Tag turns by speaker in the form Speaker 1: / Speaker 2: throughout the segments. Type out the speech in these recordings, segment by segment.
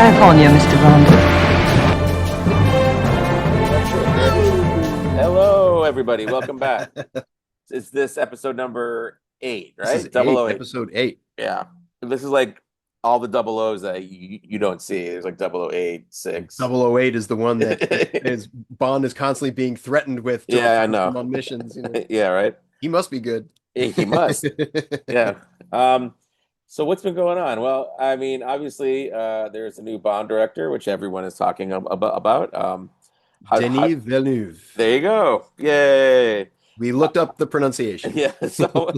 Speaker 1: California, Mr. Bond.
Speaker 2: Hello, everybody. Welcome back. Is this episode number 8,
Speaker 3: This is
Speaker 2: right? Double
Speaker 3: eight,
Speaker 2: O 08.
Speaker 3: episode 8.
Speaker 2: Yeah. This is like all the double O's that you don't see. There's like 008, 6.
Speaker 3: 008 is the one that is Bond is constantly being threatened with to
Speaker 2: Yeah, I
Speaker 3: report
Speaker 2: know.
Speaker 3: him on missions.
Speaker 2: Yeah, right.
Speaker 3: He must be good.
Speaker 2: He must. Yeah. So what's been going on? Well, I mean, obviously, there's a new Bond director, which everyone is talking about.
Speaker 3: Denis Villeneuve.
Speaker 2: There you go. Yay.
Speaker 3: We looked up the pronunciation.
Speaker 2: Yeah. So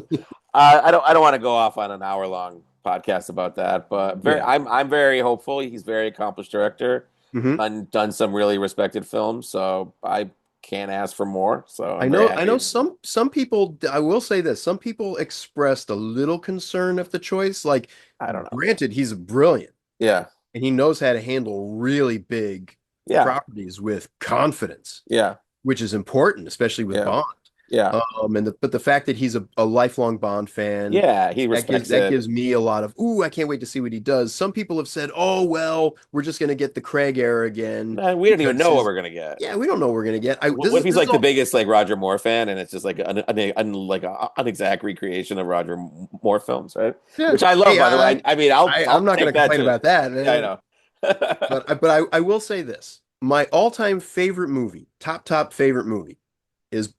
Speaker 2: I don't want to go off on an hour-long podcast about that, but I'm very hopeful. He's a very accomplished director,
Speaker 3: Mhm.
Speaker 2: done some really respected films, so I can't ask for more. So
Speaker 3: I know some people, I will say this, some people expressed a little concern of the choice. Like,
Speaker 2: I don't know.
Speaker 3: granted, he's brilliant
Speaker 2: Yeah.
Speaker 3: and he knows how to handle really big
Speaker 2: Yeah.
Speaker 3: properties with confidence,
Speaker 2: Yeah.
Speaker 3: which is important, especially with
Speaker 2: Yeah.
Speaker 3: Bond.
Speaker 2: Yeah.
Speaker 3: But the fact that he's a lifelong Bond fan,
Speaker 2: Yeah. He respects
Speaker 3: that
Speaker 2: it.
Speaker 3: gives me a lot of, ooh, I can't wait to see what he does. Some people have said, oh, well, we're just going to get the Craig era again.
Speaker 2: We don't even know what
Speaker 3: Because
Speaker 2: we're gonna get.
Speaker 3: yeah, we don't know what we're going to get.
Speaker 2: What if he's like the biggest like Roger Moore fan, and it's just like an exact recreation of Roger Moore films, right?
Speaker 3: Yeah.
Speaker 2: Which I love,
Speaker 3: Hey,
Speaker 2: by the way. I mean, I'll
Speaker 3: I'm not going
Speaker 2: take
Speaker 3: to complain
Speaker 2: too.
Speaker 3: about that.
Speaker 2: Yeah, I know.
Speaker 3: But I will say this. My all-time favorite movie, top favorite movie is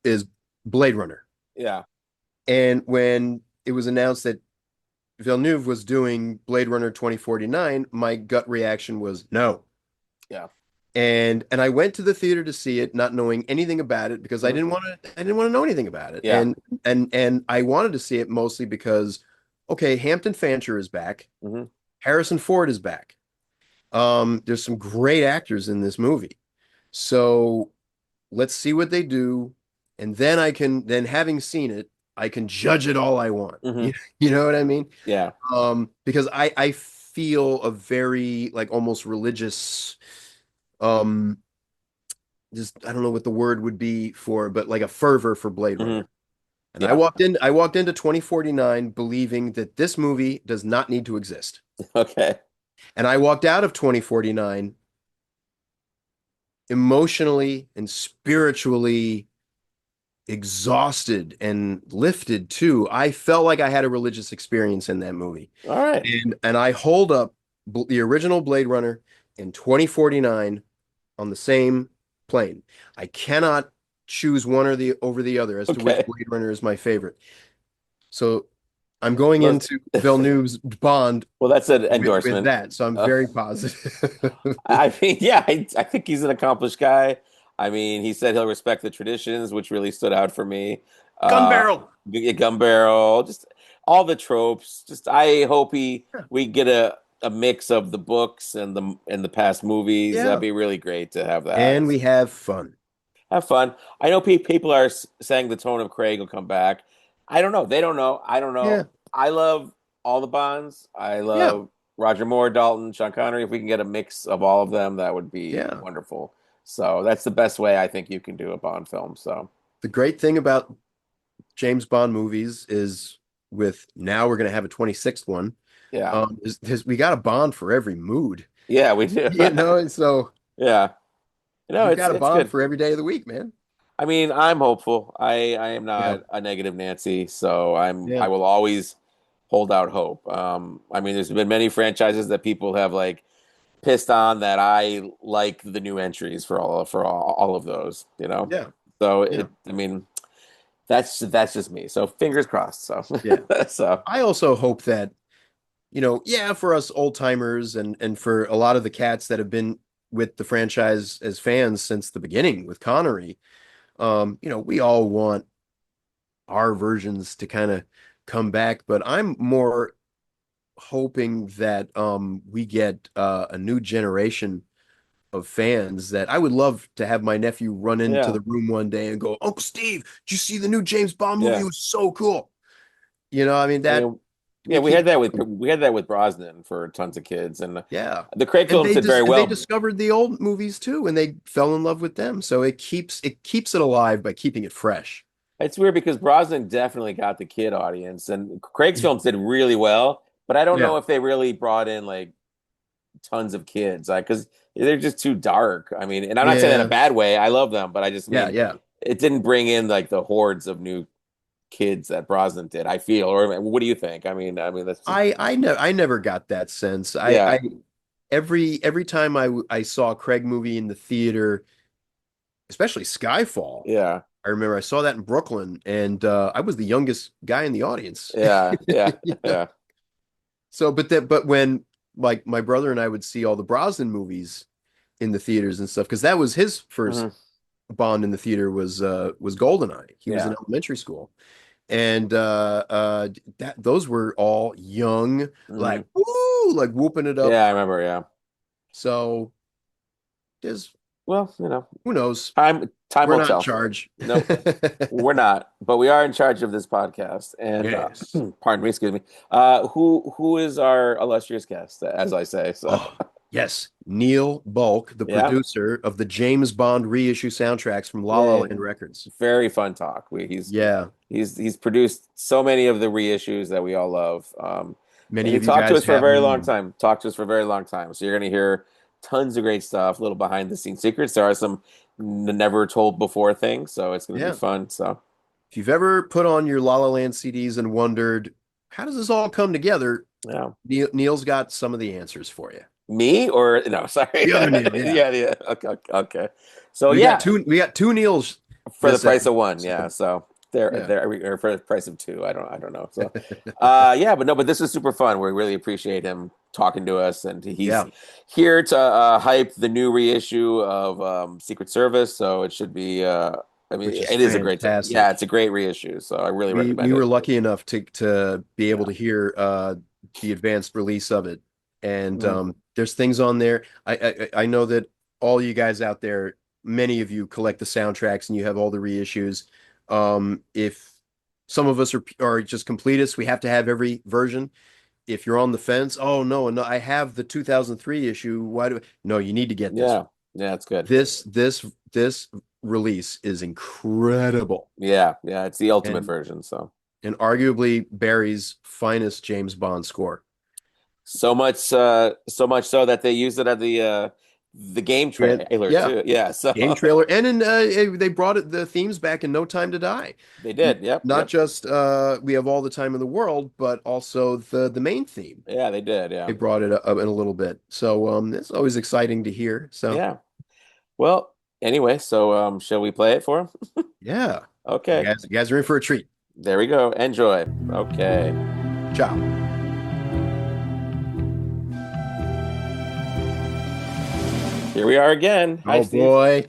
Speaker 3: Blade Runner.
Speaker 2: Yeah.
Speaker 3: And when it was announced that Villeneuve was doing Blade Runner 2049, my gut reaction was no.
Speaker 2: Yeah.
Speaker 3: And I went to the theater to see it, not knowing anything about it because I didn't want to know anything about it.
Speaker 2: Yeah.
Speaker 3: And I wanted to see it mostly because, okay, Hampton Fancher is back.
Speaker 2: Mm-hmm.
Speaker 3: Harrison Ford is back. There's some great actors in this movie. So let's see what they do. And then having seen it, I can judge it all I want.
Speaker 2: Mm-hmm.
Speaker 3: You know what I mean?
Speaker 2: Yeah.
Speaker 3: Because I feel a very like almost religious, just I don't know what the word would be for, but like a fervor for Blade Runner.
Speaker 2: Mm-hmm.
Speaker 3: And
Speaker 2: Yeah.
Speaker 3: I walked into 2049 believing that this movie does not need to exist.
Speaker 2: Okay.
Speaker 3: And I walked out of 2049 emotionally and spiritually exhausted and lifted too. I felt like I had a religious experience in that movie.
Speaker 2: All right.
Speaker 3: And I hold up the original Blade Runner and 2049 on the same plane. I cannot choose one over the other as to which Blade Runner is my favorite. So I'm going into Villeneuve's Bond.
Speaker 2: Well, that's an endorsement.
Speaker 3: With that, so I'm very positive.
Speaker 2: I mean, yeah, I think he's an accomplished guy. I mean, he said he'll respect the traditions, which really stood out for me.
Speaker 3: Gun barrel.
Speaker 2: Gun barrel, just all the tropes. Just I hope we get a mix of the books and the past movies.
Speaker 3: Yeah.
Speaker 2: That'd be really great to have that.
Speaker 3: And we have fun.
Speaker 2: Have fun. I know people are saying the tone of Craig will come back. I don't know. They don't know. I don't know.
Speaker 3: Yeah.
Speaker 2: I love all the Bonds. I love Roger Moore, Dalton, Sean Connery. If we can get a mix of all of them, that would be wonderful. So that's the best way I think you can do a Bond film. So
Speaker 3: the great thing about James Bond movies is now we're going to have a 26th one.
Speaker 2: Yeah.
Speaker 3: We got a Bond for every mood.
Speaker 2: Yeah, we do.
Speaker 3: And so
Speaker 2: yeah.
Speaker 3: We got a Bond good for every day of the week, man.
Speaker 2: I mean, I'm hopeful. I am not a negative Nancy, so I will always hold out hope. I mean, there's been many franchises that people have like pissed on that I like the new entries for all of those, you know?
Speaker 3: Yeah.
Speaker 2: So I mean, that's just me. So fingers crossed. So
Speaker 3: yeah.
Speaker 2: So
Speaker 3: I also hope that, for us old timers and for a lot of the cats that have been with the franchise as fans since the beginning with Connery, we all want our versions to kind of come back, but I'm more hoping that we get a new generation of fans that I would love to have my nephew run into the room one day and go, Uncle Steve, did you see the new James Bond movie? It was so cool. I mean that.
Speaker 2: We had that with Brosnan for tons of kids, and the Craig films did very well.
Speaker 3: They discovered the old movies too, and they fell in love with them. So it keeps it alive by keeping it fresh.
Speaker 2: It's weird because Brosnan definitely got the kid audience, and Craig's films did really well. But I don't know if they really brought in like tons of kids, like because they're just too dark. I mean, and I'm not saying that in a
Speaker 3: Yeah.
Speaker 2: bad way. I love them, but I just
Speaker 3: Yeah,
Speaker 2: mean
Speaker 3: yeah.
Speaker 2: it didn't bring in like the hordes of new kids that Brosnan did. I feel, or what do you think? I mean that's just
Speaker 3: I never got that sense.
Speaker 2: yeah,
Speaker 3: Every time I saw a Craig movie in the theater, especially Skyfall,
Speaker 2: yeah,
Speaker 3: I remember I saw that in Brooklyn, and I was the youngest guy in the audience.
Speaker 2: yeah, yeah,
Speaker 3: You know?
Speaker 2: yeah.
Speaker 3: So, but when like my brother and I would see all the Brosnan movies in the theaters and stuff, because that was his first
Speaker 2: Hmm.
Speaker 3: Bond in the theater was Goldeneye. He was in
Speaker 2: Yeah.
Speaker 3: elementary school, and that those were all young,
Speaker 2: Hmm.
Speaker 3: like woo, like whooping it up.
Speaker 2: Yeah, I remember. Yeah.
Speaker 3: So there's
Speaker 2: Well,
Speaker 3: who knows?
Speaker 2: time
Speaker 3: We're
Speaker 2: will
Speaker 3: not in
Speaker 2: tell.
Speaker 3: charge.
Speaker 2: Nope, we're not, but we are in charge of this podcast. And
Speaker 3: Yes.
Speaker 2: pardon me, excuse me. Who is our illustrious guest, as I say? So
Speaker 3: Oh, yes. Neil Bulk, the
Speaker 2: yeah,
Speaker 3: producer of the James Bond reissue soundtracks from La La
Speaker 2: yeah,
Speaker 3: Land Records.
Speaker 2: very fun talk.
Speaker 3: Yeah.
Speaker 2: He's produced so many of the reissues that we all love. And
Speaker 3: Many
Speaker 2: he
Speaker 3: of you
Speaker 2: talked to
Speaker 3: guys
Speaker 2: us for a
Speaker 3: have
Speaker 2: very
Speaker 3: them.
Speaker 2: long time. Talked to us for a very long time. So you're going to hear tons of great stuff, little behind the scenes secrets. There are some never told before things, so it's going to be
Speaker 3: Yeah.
Speaker 2: fun. So
Speaker 3: If you've ever put on your La La Land CDs and wondered, how does this all come together?
Speaker 2: yeah.
Speaker 3: Neil's got some of the answers for you.
Speaker 2: Me or no, sorry.
Speaker 3: The other Neil, yeah.
Speaker 2: Yeah, yeah. Okay, okay. So
Speaker 3: We got
Speaker 2: yeah,
Speaker 3: two Neils
Speaker 2: for the
Speaker 3: this
Speaker 2: price of
Speaker 3: episode.
Speaker 2: one, yeah.
Speaker 3: So
Speaker 2: So
Speaker 3: yeah.
Speaker 2: or for the price of two. I don't know. So yeah, but no, but this is super fun. We really appreciate him talking to us, and he's
Speaker 3: Yeah.
Speaker 2: here to hype the new reissue of Secret Service. So it should be I mean
Speaker 3: Which is
Speaker 2: it is a great yeah,
Speaker 3: fantastic.
Speaker 2: it's a great reissue. So I really recommend
Speaker 3: We
Speaker 2: it.
Speaker 3: were lucky enough to be able
Speaker 2: Yeah.
Speaker 3: to hear the advanced release of it, and
Speaker 2: Mm.
Speaker 3: there's things on there. I know that all you guys out there, many of you collect the soundtracks and you have all the reissues. If some of us are just completists, we have to have every version. If you're on the fence, oh no, I have the 2003 issue. Why do no? You need to get this
Speaker 2: Yeah.
Speaker 3: one.
Speaker 2: Yeah, it's good.
Speaker 3: This release is incredible.
Speaker 2: Yeah, yeah, it's the ultimate
Speaker 3: And
Speaker 2: version. So
Speaker 3: arguably Barry's finest James Bond score.
Speaker 2: so much so that they used it at the game
Speaker 3: And
Speaker 2: trailer
Speaker 3: yeah,
Speaker 2: too. Yeah, so
Speaker 3: game trailer, and they brought the themes back in No Time to Die.
Speaker 2: they did. Yep,
Speaker 3: Not
Speaker 2: yep.
Speaker 3: just we have all the time in the world, but also the main theme.
Speaker 2: Yeah, they did.
Speaker 3: They
Speaker 2: Yeah,
Speaker 3: brought it up in a little bit, so it's always exciting to hear. So
Speaker 2: yeah. Well, anyway, so shall we play it for him?
Speaker 3: yeah,
Speaker 2: Okay,
Speaker 3: you guys are in for a treat.
Speaker 2: there we go. Enjoy. Okay,
Speaker 3: Ciao.
Speaker 2: here we are again. Hi,
Speaker 3: Oh
Speaker 2: Steve.
Speaker 3: boy.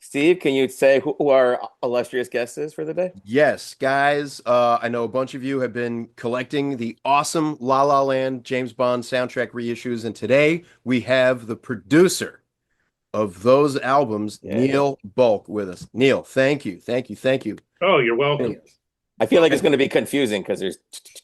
Speaker 2: Steve, can you say who our illustrious guest is for the day?
Speaker 3: Yes, guys. I know a bunch of you have been collecting the awesome La La Land James Bond soundtrack reissues, and today we have the producer of those albums,
Speaker 2: Yeah.
Speaker 3: Neil Bulk, with us. Neil, thank you, thank you, thank you.
Speaker 1: Oh, you're welcome.
Speaker 2: I feel like it's going to be confusing because there's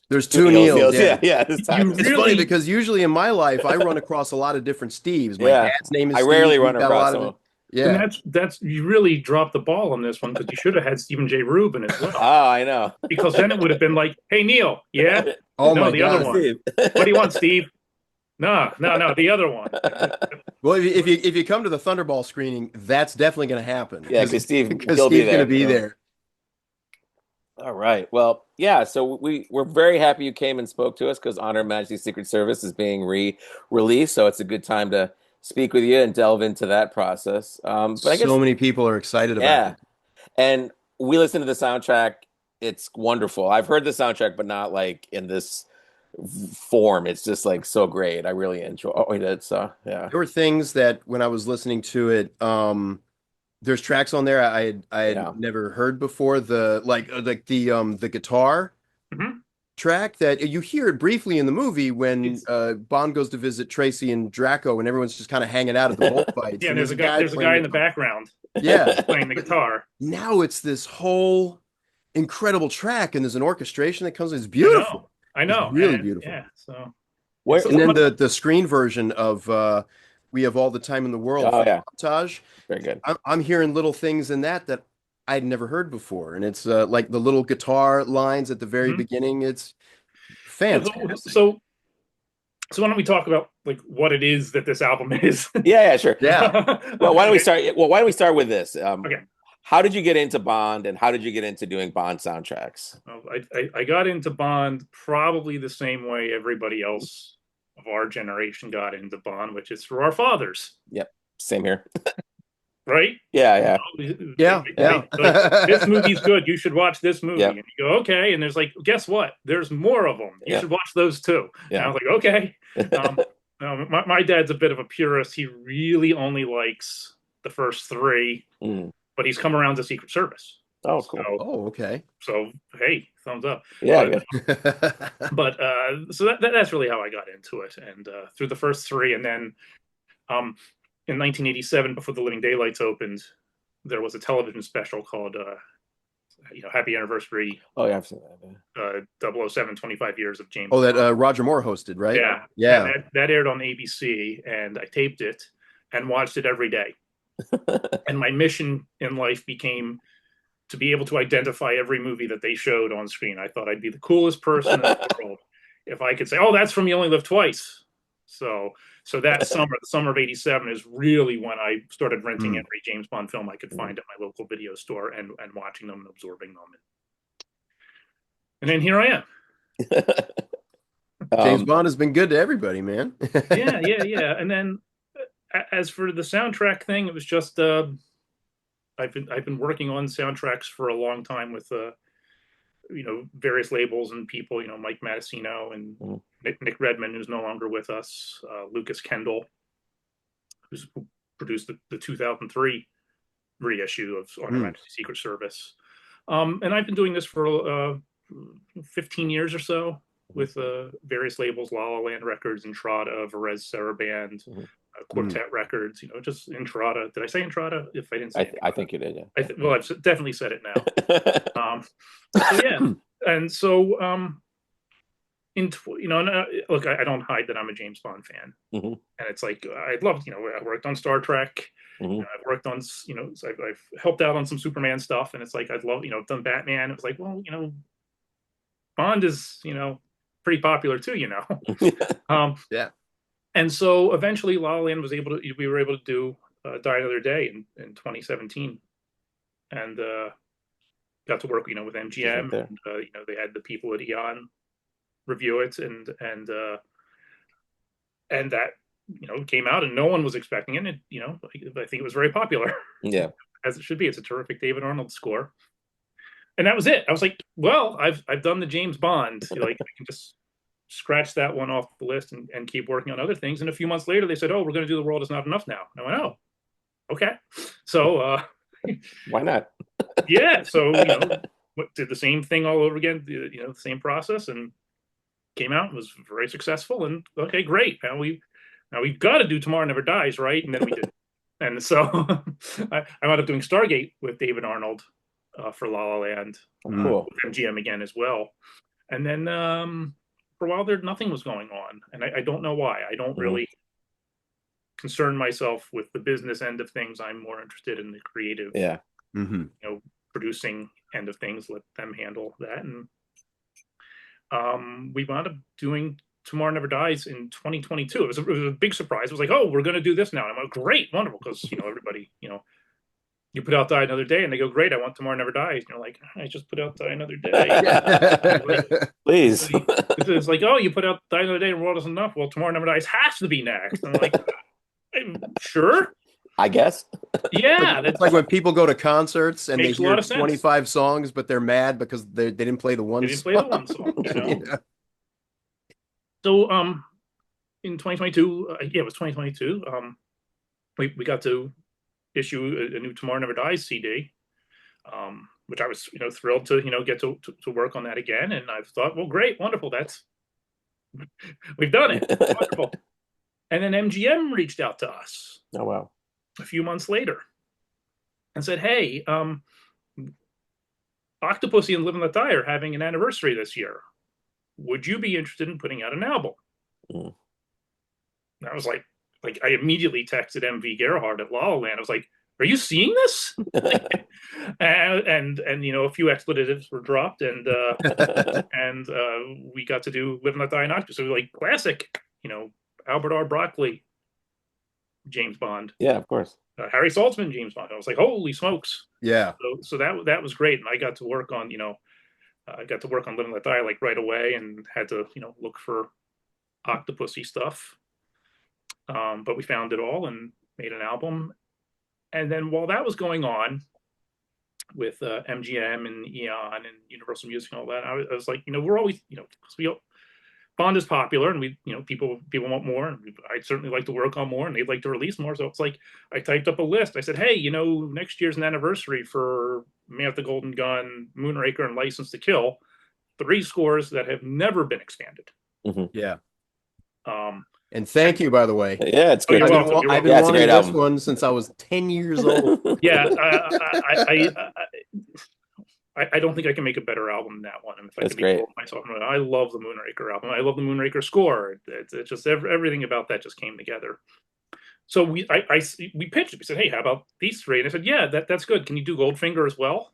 Speaker 3: There's
Speaker 2: two
Speaker 3: two Neils,
Speaker 2: Neils. Yeah,
Speaker 3: yeah.
Speaker 2: yeah. This time.
Speaker 1: You
Speaker 3: It's funny
Speaker 1: really,
Speaker 3: because usually in my life I run across a lot of different Steves. My
Speaker 2: Yeah,
Speaker 3: dad's name is
Speaker 2: I
Speaker 3: Steve.
Speaker 2: rarely
Speaker 3: We've
Speaker 2: run
Speaker 3: got a
Speaker 2: across
Speaker 3: lot of
Speaker 2: them.
Speaker 3: it. Yeah.
Speaker 1: that's you really dropped the ball on this one because you should have had Stephen J. Rubin as well.
Speaker 2: Oh, I know.
Speaker 1: Because then it would have been like, "Hey Neil, yeah,
Speaker 3: Oh
Speaker 1: no,
Speaker 3: my
Speaker 1: the other
Speaker 3: God.
Speaker 1: one. What do you want, Steve? No, the other one."
Speaker 3: Well, if you come to the Thunderball screening, that's definitely going to happen.
Speaker 2: Yeah, because Steve,
Speaker 3: because
Speaker 2: he'll be
Speaker 3: Steve's going to
Speaker 2: there.
Speaker 3: be there.
Speaker 2: All right. Well, yeah. So we're very happy you came and spoke to us because Honor Majesty's Secret Service is being re-released, so it's a good time to speak with you and delve into that process. But I guess
Speaker 3: So many people are excited about
Speaker 2: yeah.
Speaker 3: it.
Speaker 2: And we listen to the soundtrack. It's wonderful. I've heard the soundtrack, but not like in this form. It's just like so great. I really enjoyed it. So yeah.
Speaker 3: There were things that when I was listening to it, there's tracks on there I
Speaker 2: Yeah.
Speaker 3: had never heard before. Like the guitar
Speaker 1: Mhm.
Speaker 3: track that you hear it briefly in the movie when
Speaker 1: It's-
Speaker 3: Bond goes to visit Tracy and Draco, and everyone's just kind of hanging out at the bullfights.
Speaker 1: Yeah,
Speaker 3: And
Speaker 1: there's a guy. There's a guy in the
Speaker 3: playing
Speaker 1: background
Speaker 3: yeah.
Speaker 1: playing the guitar.
Speaker 3: Now it's this whole incredible track, and there's an orchestration that comes. It's
Speaker 1: I
Speaker 3: beautiful.
Speaker 1: know. I know.
Speaker 3: It's really
Speaker 1: and,
Speaker 3: beautiful.
Speaker 1: Yeah. So.
Speaker 2: Where?
Speaker 1: So
Speaker 3: And then
Speaker 1: someone-
Speaker 3: the screen version of We Have All the Time in the World
Speaker 2: Oh yeah.
Speaker 3: montage.
Speaker 2: Very good.
Speaker 3: I'm hearing little things in that I'd never heard before, and it's like the little guitar lines at the very
Speaker 1: Mhm.
Speaker 3: beginning. It's
Speaker 1: Yeah,
Speaker 3: fantastic.
Speaker 1: so So why don't we talk about like what it is that this album is?
Speaker 2: Yeah, sure.
Speaker 3: Yeah.
Speaker 2: Well, why don't we start? Well, why don't we start with this?
Speaker 1: Okay.
Speaker 2: How did you get into Bond, and how did you get into doing Bond soundtracks?
Speaker 1: Well, I got into Bond probably the same way everybody else of our generation got into Bond, which is through our fathers.
Speaker 2: Yep, same here.
Speaker 1: Right?
Speaker 2: Yeah.
Speaker 3: Yeah.
Speaker 1: Like, this movie's good. You should watch this movie.
Speaker 2: Yep.
Speaker 1: And you go, okay. And there's like, guess what? There's more of them. You should watch those too.
Speaker 2: Yeah.
Speaker 1: And I was like, okay. My dad's a bit of a purist. He really only likes the first three, but he's come around to Secret Service.
Speaker 2: Oh, cool.
Speaker 3: Okay.
Speaker 1: So, hey, thumbs up.
Speaker 2: Yeah.
Speaker 1: But so that's really how I got into it. And through the first three. And then in 1987, before The Living Daylights opened, there was a television special called Happy Anniversary.
Speaker 2: Oh, yeah, I've seen that.
Speaker 1: 007, 25 years of James.
Speaker 3: Oh, that Roger Moore hosted, right?
Speaker 1: Yeah. That aired on ABC, and I taped it and watched it every day. And my mission in life became to be able to identify every movie that they showed on screen. I thought I'd be the coolest person in the world if I could say, "Oh, that's from You Only Live Twice." So that summer, the summer of '87, is really when I started renting every James Bond film I could find at my local video store and watching them and absorbing them. And then here I am.
Speaker 3: James Bond has been good to everybody, man.
Speaker 1: Yeah. And then as for the soundtrack thing, it was just I've been working on soundtracks for a long time with various labels and people, Mike Matessino and Nick Redman, who's no longer with us, Lucas Kendall, who produced the 2003 reissue of On Her Majesty's Secret Service. And I've been doing this for 15 years or so with various labels, La La Land Records, Entrada, Varese Saraband, Quartet Records, just Entrada. Did I say Entrada? If I didn't say
Speaker 2: I think you did, yeah.
Speaker 1: I've definitely said it now. So yeah. And so, look, I don't hide that I'm a James Bond fan. And it's like, I loved, I worked on Star Trek. I've worked on, I've helped out on some Superman stuff. And it's like, I'd love, done Batman. It was like, well, Bond is, pretty popular too,
Speaker 3: Yeah.
Speaker 1: And so eventually La La Land we were able to do Die Another Day in 2017. And got to work, with MGM. And, they had the people at Eon review it, and that, came out, and no one was expecting it. And, I think it was very popular.
Speaker 2: Yeah.
Speaker 1: As it should be. It's a terrific David Arnold score. And that was it. I was like, well, I've done the James Bond. Like, I can just scratch that one off the list and keep working on other things. And a few months later, they said, "Oh, we're going to do The World Is Not Enough now." And I went, "Oh, okay." So
Speaker 2: why not?
Speaker 1: Yeah. So did the same thing all over again. The same process, and came out and was very successful. And okay, great. Now we've got to do Tomorrow Never Dies, right? And then we did. And so I wound up doing Stargate with David Arnold for La La Land,
Speaker 2: cool.
Speaker 1: with MGM again as well. And then for a while there, nothing was going on, and I don't know why. I don't really concern myself with the business end of things. I'm more interested in the creative, producing end of things. Let them handle that. And we wound up doing Tomorrow Never Dies in 2022. It was a big surprise. It was like, oh, we're going to do this now. And I'm like, great, wonderful, because everybody, you put out Die Another Day, and they go, great, I want Tomorrow Never Dies. And you're like, I just put out Die Another Day.
Speaker 2: Like, please.
Speaker 1: It's like, oh, you put out Die Another Day and World Isn't Enough. Well, Tomorrow Never Dies has to be next. And I'm like, sure.
Speaker 2: I guess.
Speaker 1: Yeah.
Speaker 3: It's like when people go to concerts and they
Speaker 1: Makes a lot
Speaker 3: hear
Speaker 1: of sense.
Speaker 3: 25 songs, but they're mad because they didn't play the one song.
Speaker 1: Yeah. So in 2022, it was 2022, we got to issue a new Tomorrow Never Dies CD, which I was thrilled to get to work on that again. And I thought, well, great, wonderful, we've done it. Wonderful. And then MGM reached out to us.
Speaker 2: Oh, wow.
Speaker 1: A few months later and said, hey, Octopussy and Live and Let Die are having an anniversary this year. Would you be interested in putting out an album? And I was like I immediately texted MV Gerhardt at La La Land. I was like, are you seeing this? and a few expletives were dropped, and we got to do Live and Let Die and Octopussy. So we were like, classic. you know, Albert R. Broccoli, James Bond,
Speaker 2: Yeah, of course.
Speaker 1: Harry Saltzman, James Bond. I was like, holy smokes!
Speaker 3: Yeah.
Speaker 1: So that was great, and I got to work on I got to work on Live and Let Die like right away, and had to look for Octopussy stuff. But we found it all and made an album. And then while that was going on with MGM and Eon and Universal Music and all that, I was like, we're always, because Bond is popular, and people want more, and I'd certainly like to work on more, and they'd like to release more. So it's like I typed up a list. I said, hey, next year's an anniversary for Man with the Golden Gun, Moonraker, and License to Kill, 3 scores that have never been expanded.
Speaker 2: Mm-hmm.
Speaker 3: Yeah.
Speaker 1: Um,
Speaker 3: and thank you, by the
Speaker 2: way. Yeah, it's good.
Speaker 1: You're welcome.
Speaker 3: I've been wanting this one since I was 10 years old.
Speaker 1: Yeah, I don't think I can make a better album than that one. And if I
Speaker 2: That's
Speaker 1: can
Speaker 2: great.
Speaker 1: Myself, I love the Moonraker album. I love the Moonraker score. It's just everything about that just came together. So we pitched it. We said, hey, how about these 3? And I said, yeah, that's good. Can you do Goldfinger as well?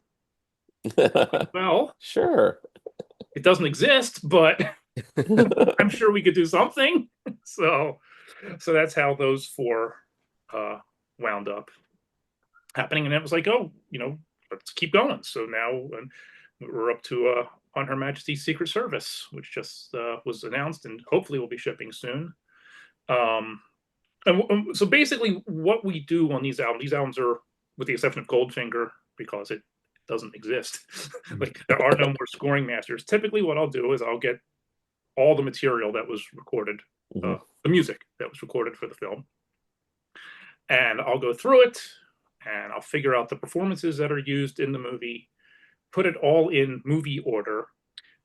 Speaker 1: Well,
Speaker 2: sure.
Speaker 1: It doesn't exist, but I'm sure we could do something. So that's how those 4 wound up happening. And it was like, oh, let's keep going. So now we're up to on Her Majesty's Secret Service, which just was announced and hopefully will be shipping soon. And so basically what we do on these albums are, with the exception of Goldfinger, because it doesn't exist, like there are no more scoring masters. Typically what I'll do is I'll get all the material that was recorded, the music that was recorded for the film, and I'll go through it, and I'll figure out the performances that are used in the movie, put it all in movie order,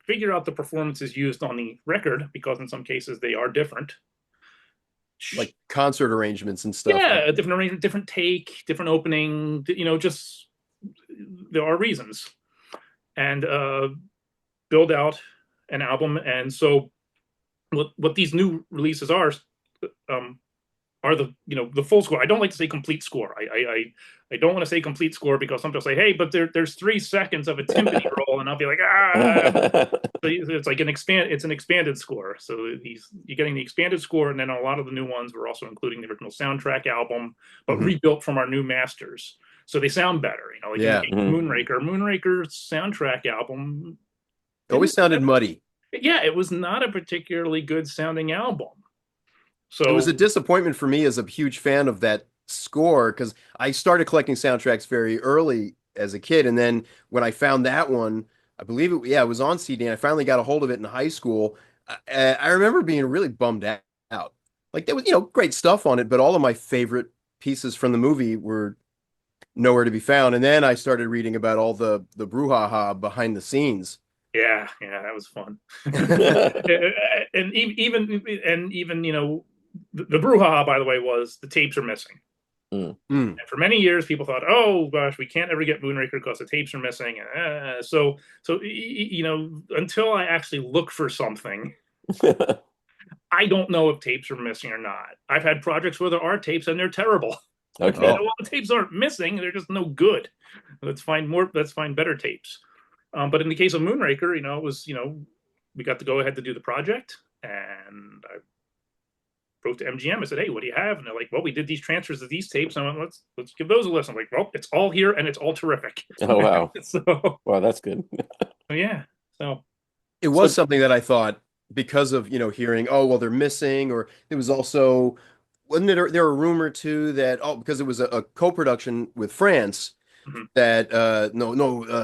Speaker 1: figure out the performances used on the record, because in some cases they are different.
Speaker 3: Like concert arrangements and stuff.
Speaker 1: Yeah, a different arrangement, different take, different opening, just there are reasons. And build out an album. And so what these new releases are the the full score. I don't like to say complete score. I don't want to say complete score, because some people say, hey, but there's 3 seconds of a timpani roll, and I'll be like, So it's like an expanded score. So you're getting the expanded score, and then a lot of the new ones we're also including the original soundtrack album, but rebuilt from our new masters. So they sound better, like Moonraker's soundtrack album.
Speaker 3: It always sounded muddy.
Speaker 1: Yeah, it was not a particularly good sounding album. So
Speaker 3: it was a disappointment for me as a huge fan of that score, because I started collecting soundtracks very early as a kid, and then when I found that one, I believe it was on CD, and I finally got a hold of it in high school. I remember being really bummed out. Like there was great stuff on it, but all of my favorite pieces from the movie were nowhere to be found. And then I started reading about all the brouhaha behind the scenes.
Speaker 1: Yeah, that was fun. and even the brouhaha, by the way, was the tapes are missing. And for many years, people thought, oh gosh, we can't ever get Moonraker because the tapes are missing. So until I actually look for something, I don't know if tapes are missing or not. I've had projects where there are tapes and they're terrible.
Speaker 2: Okay.
Speaker 1: Well, the tapes aren't missing; they're just no good. Let's find better tapes. But in the case of Moonraker, it was we got to go ahead to do the project, and I wrote to MGM. I said, hey, what do you have? And they're like, well, we did these transfers of these tapes. And I went, let's give those a listen. I'm like, well, it's all here and it's all terrific.
Speaker 2: Oh, wow.
Speaker 1: So,
Speaker 2: wow, that's good.
Speaker 1: Yeah. So
Speaker 3: it was something that I thought, because of, hearing, oh, well, they're missing, or it was also, wasn't there a rumor too that, because it was a co-production with France, that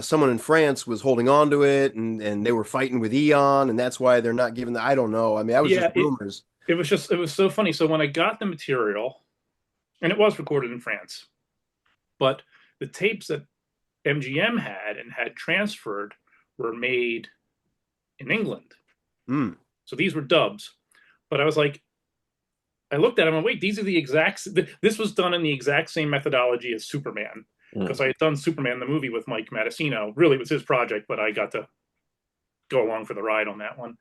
Speaker 3: someone in France was holding on to it, and they were fighting with Eon, and that's why they're not giving I don't know. I mean, that was just rumors.
Speaker 1: It was so funny. So when I got the material, and it was recorded in France, but the tapes that MGM had transferred were made in England. So these were dubs. But I was like, I looked at them and wait, these are the exact, this was done in the exact same methodology as Superman. Because I had done Superman, the movie, with Mike Matessino. Really, it was his project, but I got to go along for the ride on that one.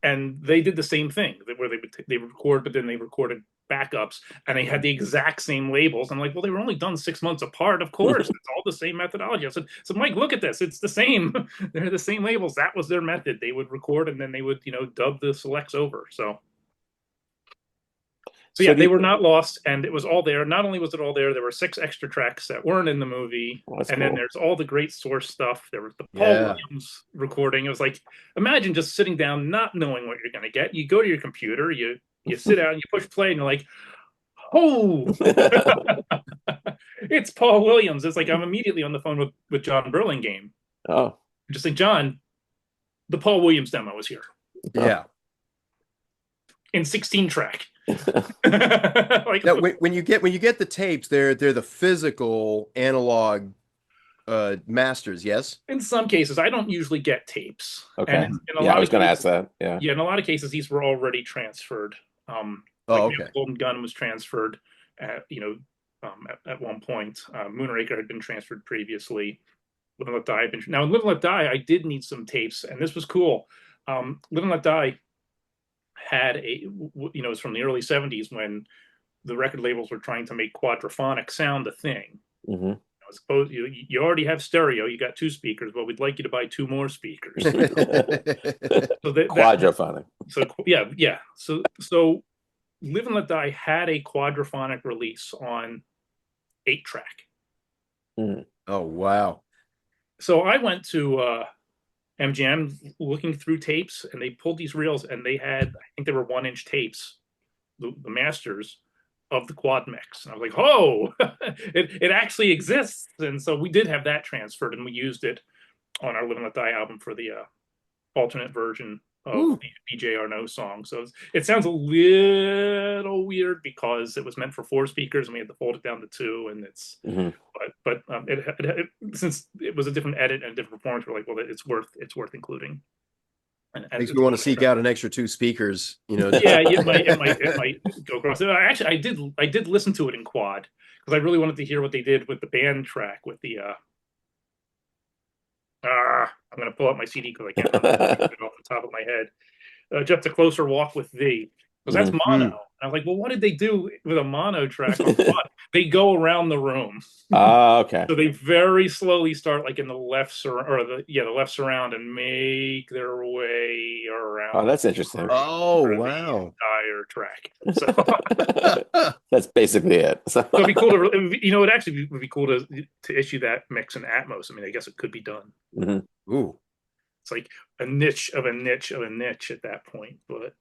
Speaker 1: And they did the same thing, where they record, but then they recorded backups, and they had the exact same labels. I'm like, well, they were only done 6 months apart. Of course, it's all the same methodology. I said, so Mike, look at this. It's the same. They're the same labels. That was their method. They would record and then they would, dub the selects over. So yeah, they were not lost, and it was all there. Not only was it all there, there were 6 extra tracks that weren't in the movie, and then there's all the great source stuff. There was the Paul Williams recording. It was like, imagine just sitting down, not knowing what you're going to get. You go to your computer, you sit down, you push play, and you're like, oh, it's Paul Williams. It's like I'm immediately on the phone with John Burlingame.
Speaker 2: Oh,
Speaker 1: just like, John, the Paul Williams demo is here.
Speaker 3: Yeah.
Speaker 1: In 16 track.
Speaker 3: Like, now, when you get the tapes, they're the physical analog masters, yes?
Speaker 1: In some cases, I don't usually get tapes.
Speaker 2: Okay. And I was going to ask that. Yeah.
Speaker 1: Yeah, in a lot of cases, these were already transferred.
Speaker 3: Okay.
Speaker 1: Golden Gun was transferred at one point. Moonraker had been transferred previously. Live and Let Die had been. Now, in Live and Let Die, I did need some tapes, and this was cool. Live and Let Die had it's from the early 70s when the record labels were trying to make quadraphonic sound a thing.
Speaker 2: Mm-hmm.
Speaker 1: I suppose you already have stereo, you got 2 speakers, but we'd like you to buy 2 more speakers.
Speaker 2: Quadraphonic.
Speaker 1: So Live and Let Die had a quadraphonic release on 8-track.
Speaker 2: Mm.
Speaker 3: Oh, wow.
Speaker 1: So I went to MGM looking through tapes, and they pulled these reels, and they had, I think they were 1-inch tapes, the masters of the quad mix. And I was like, oh, it actually exists. And so we did have that transferred, and we used it on our Live and Let Die album for the alternate version of the BJ Arnault song. So it sounds a little weird because it was meant for 4 speakers and we had to fold it down to 2, and it's but it since it was a different edit and a different performance, we're like, well, it's worth including.
Speaker 3: And makes me want to seek out an extra 2 speakers,
Speaker 1: Yeah, it might go across. Actually, I did listen to it in quad because I really wanted to hear what they did with the band track with the I'm going to pull out my CD because I can't remember it off the top of my head. Just a Closer Walk with Thee, because that's mono. And I was like, well, what did they do with a mono track on quad? They go around the room.
Speaker 2: Okay.
Speaker 1: So they very slowly start like in the left the left surround and make their way around.
Speaker 2: Oh, that's interesting.
Speaker 3: Oh, wow.
Speaker 1: Entire track. So
Speaker 2: that's basically it. So
Speaker 1: it'd be cool to, it actually would be cool to issue that mix in Atmos. I mean, I guess it could be done.
Speaker 2: Mm-hmm.
Speaker 3: Ooh.
Speaker 1: It's like a niche of a niche of a niche at that point, but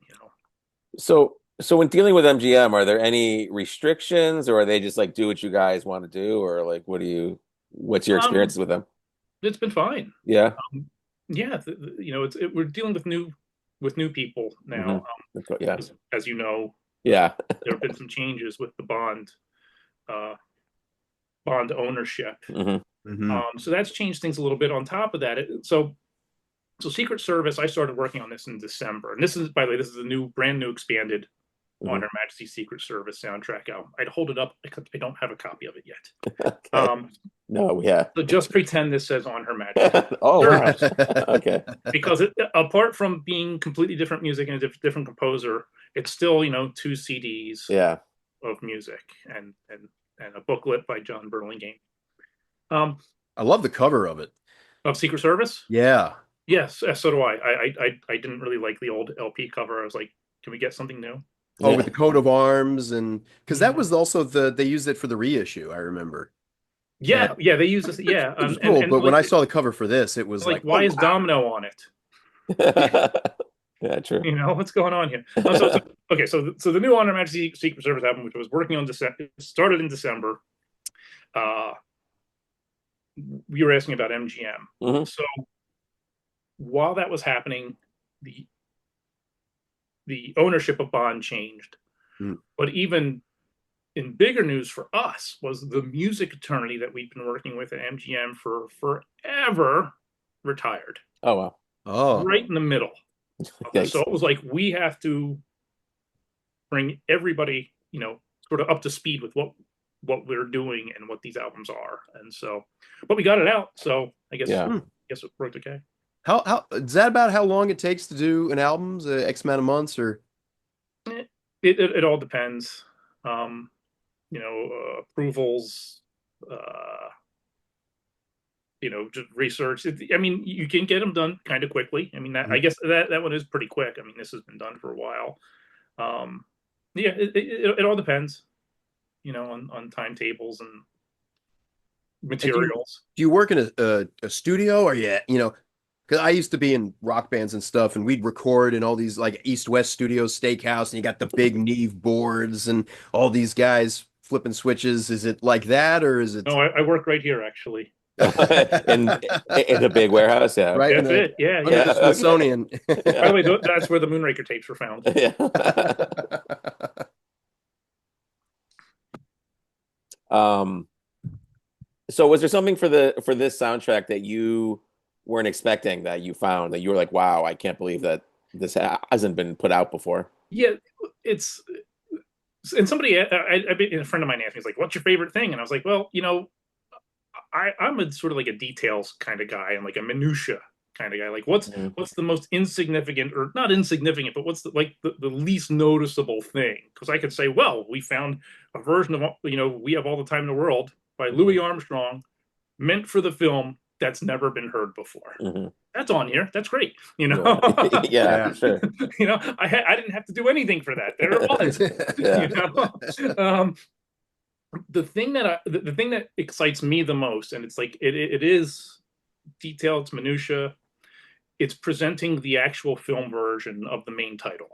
Speaker 2: So when dealing with MGM, are there any restrictions, or are they just like do what you guys want to do, or like what's your experience with them?
Speaker 1: It's been fine.
Speaker 2: Yeah.
Speaker 1: We're dealing with new people now.
Speaker 2: Mm-hmm.
Speaker 1: As you know.
Speaker 2: Yeah.
Speaker 1: There have been some changes with the bond ownership.
Speaker 2: Mm-hmm.
Speaker 3: Mm-hmm.
Speaker 1: So that's changed things a little bit. On top of that, so Secret Service, I started working on this in December, and this is, by the way, this is a brand new expanded on Her Majesty's Secret Service soundtrack album. I'd hold it up except I don't have a copy of it yet.
Speaker 2: Okay. No, yeah.
Speaker 1: So just pretend this says On Her Majesty.
Speaker 2: Oh, wow. Okay.
Speaker 1: Because apart from being completely different music and a different composer, it's still 2 CDs of music and a booklet by John Burlingame.
Speaker 3: I love the cover of it.
Speaker 1: Of Secret Service?
Speaker 3: Yeah.
Speaker 1: Yes, so do I. I didn't really like the old LP cover. I was like, can we get something new?
Speaker 3: Oh, with the coat of arms, and because that was also they used it for the reissue, I remember.
Speaker 1: Yeah, they used this. Yeah,
Speaker 3: it was cool. But when I saw the cover for this, it was like
Speaker 1: why is Domino on it?
Speaker 2: Yeah, true.
Speaker 1: What's going on here? So the new On Her Majesty Secret Service album, which I was working on started in December. You were asking about MGM.
Speaker 2: Mm-hmm.
Speaker 1: So while that was happening, the ownership of Bond changed. But even in bigger news for us was the music attorney that we've been working with at MGM for forever retired.
Speaker 2: Oh, wow.
Speaker 3: Oh.
Speaker 1: Right in the middle. So it was like, we have to bring everybody, sort of up to speed with what we're doing and what these albums are. And so, but we got it out. So I guess, it worked okay.
Speaker 3: How is that about how long it takes to do an album? X amount of months, or
Speaker 1: it all depends. approvals, just research. I mean, you can get them done kind of quickly. I mean, I guess that one is pretty quick. I mean, this has been done for a while. Yeah, it all depends, on timetables and materials.
Speaker 3: Do you work in a studio, or because I used to be in rock bands and stuff, and we'd record in all these like East West Studios Steakhouse, and you got the big Neve boards and all these guys flipping switches. Is it like that, or is it?
Speaker 1: No, I work right here actually.
Speaker 2: in the big warehouse, yeah.
Speaker 3: Right.
Speaker 1: That's it. Yeah,
Speaker 3: Under the Smithsonian.
Speaker 1: By the way, that's where the Moonraker tapes were found.
Speaker 2: Yeah. So was there something for this soundtrack that you weren't expecting, that you found, that you were like, wow, I can't believe that this hasn't been put out before?
Speaker 1: Yeah, and somebody, a friend of mine asked me, he's like, what's your favorite thing? And I was like, well, I'm a sort of like a details kind of guy and like a minutia kind of guy. Like what's the most insignificant, or not insignificant, but what's the least noticeable thing? Because I could say, well, we found a version of, We Have All the Time in the World by Louis Armstrong, meant for the film, that's never been heard before. That's on here. That's great.
Speaker 2: Yeah, sure.
Speaker 1: I didn't have to do anything for that. There it was. The thing that excites me the most, and it's like it is detailed, it's minutia, it's presenting the actual film version of the main title.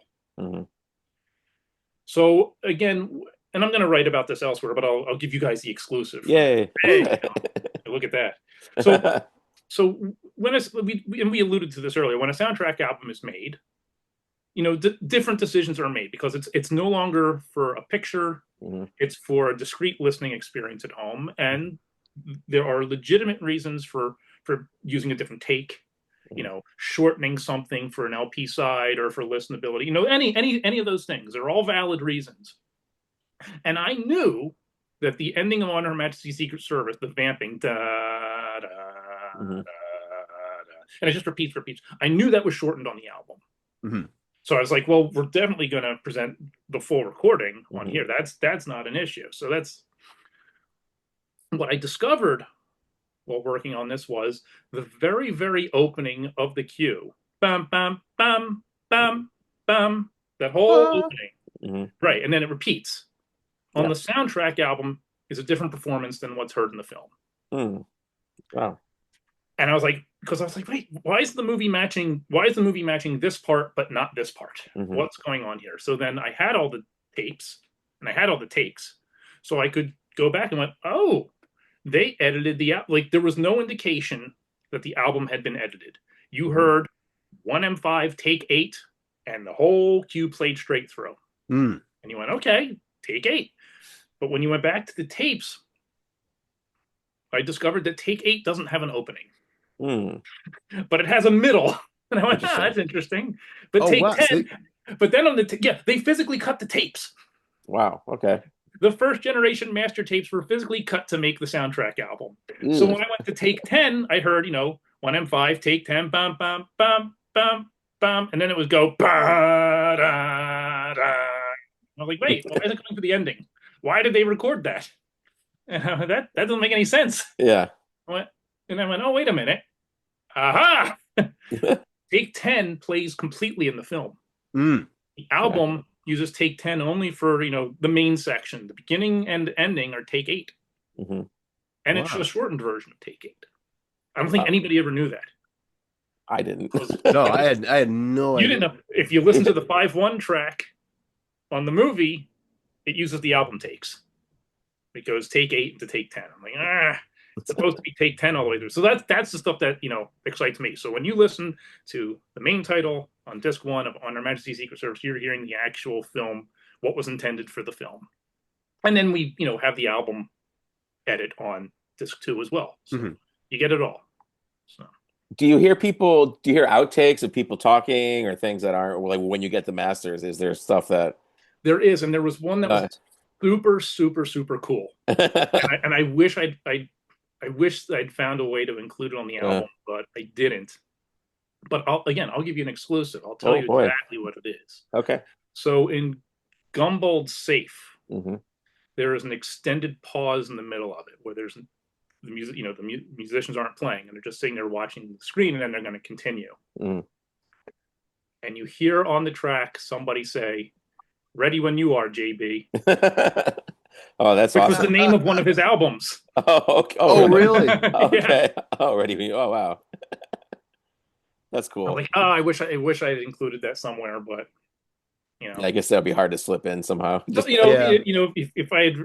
Speaker 1: So again, and I'm going to write about this elsewhere, but I'll give you guys the exclusive.
Speaker 2: Yay!
Speaker 1: Hey, look at that. So when we alluded to this earlier, when a soundtrack album is made, different decisions are made, because it's no longer for a picture. It's for a discrete listening experience at home, and there are legitimate reasons for using a different take, shortening something for an LP side or for listenability. Any of those things, they're all valid reasons. And I knew that the ending of On Her Majesty's Secret Service, the vamping, da da da, da, and it just repeats. I knew that was shortened on the album. So I was like, well, we're definitely going to present the full recording on here. That's not an issue. So that's what I discovered while working on this, was the very, very opening of the cue. Bam, bam, bam, bam, bam. That whole opening. Right. And then it repeats. On the soundtrack album is a different performance than what's heard in the film.
Speaker 2: Wow.
Speaker 1: And I was like, wait, why is the movie matching this part but not this part? What's going on here? So then I had all the tapes and I had all the takes, so I could go back and went, oh, they edited there was no indication that the album had been edited. You heard 1M5 take 8 and the whole cue played straight through. And you went, okay, take 8. But when you went back to the tapes, I discovered that take 8 doesn't have an opening. But it has a middle. And I went, that's interesting. But take 10, but then on they physically cut the tapes.
Speaker 2: Wow, okay.
Speaker 1: The first generation master tapes were physically cut to make the soundtrack album. So when I went to take 10, I heard, 1M5, take 10, bam, bam, bam, bam, bam, and then it would go, ba, da, da. I was like, wait, why is it coming to the ending? Why did they record that? That doesn't make any sense.
Speaker 2: Yeah.
Speaker 1: And I went, oh, wait a minute. Aha! Take 10 plays completely in the film. The album uses take 10 only for, the main section. The beginning and ending are take 8. And it's a shortened version of take 8. I don't think anybody ever knew that.
Speaker 2: I didn't.
Speaker 3: No, I had no idea.
Speaker 1: You didn't know. If you listen to the 5-1 track on the movie, it uses the album takes. It goes take 8 to take 10. I'm like, it's supposed to be take 10 all the way through. So that's the stuff that, excites me. So when you listen to the main title on disc 1 of On Her Majesty's Secret Service, you're hearing the actual film, what was intended for the film. And then we, have the album edit on disc 2 as well. So you get it all. So.
Speaker 2: Do you hear outtakes of people talking or things that aren't, like, when you get the masters? Is there stuff that...
Speaker 1: There is, and there was one that was super, super, super cool. and I wish I'd found a way to include it on the album, but I didn't. But I'll give you an exclusive. I'll tell you exactly what it is.
Speaker 2: Okay.
Speaker 1: So in Gumbold's safe,
Speaker 2: Hmm.
Speaker 1: there is an extended pause in the middle of it where there's the music, musicians aren't playing and they're just sitting there watching the screen, and then they're going to continue.
Speaker 2: Mm.
Speaker 1: And you hear on the track somebody say, "Ready when you are, JB,"
Speaker 2: Oh, that's
Speaker 1: which was
Speaker 2: awesome.
Speaker 1: the name of one of his albums.
Speaker 2: Oh, okay.
Speaker 3: Oh, really?
Speaker 1: Yeah.
Speaker 2: Okay. Already. Oh, wow. That's
Speaker 1: I was
Speaker 2: cool.
Speaker 1: like, oh, I wish I had included that somewhere, but
Speaker 2: Yeah, I guess that'd be hard to slip in somehow.
Speaker 1: so,
Speaker 2: Just
Speaker 3: Yeah.
Speaker 1: if I had,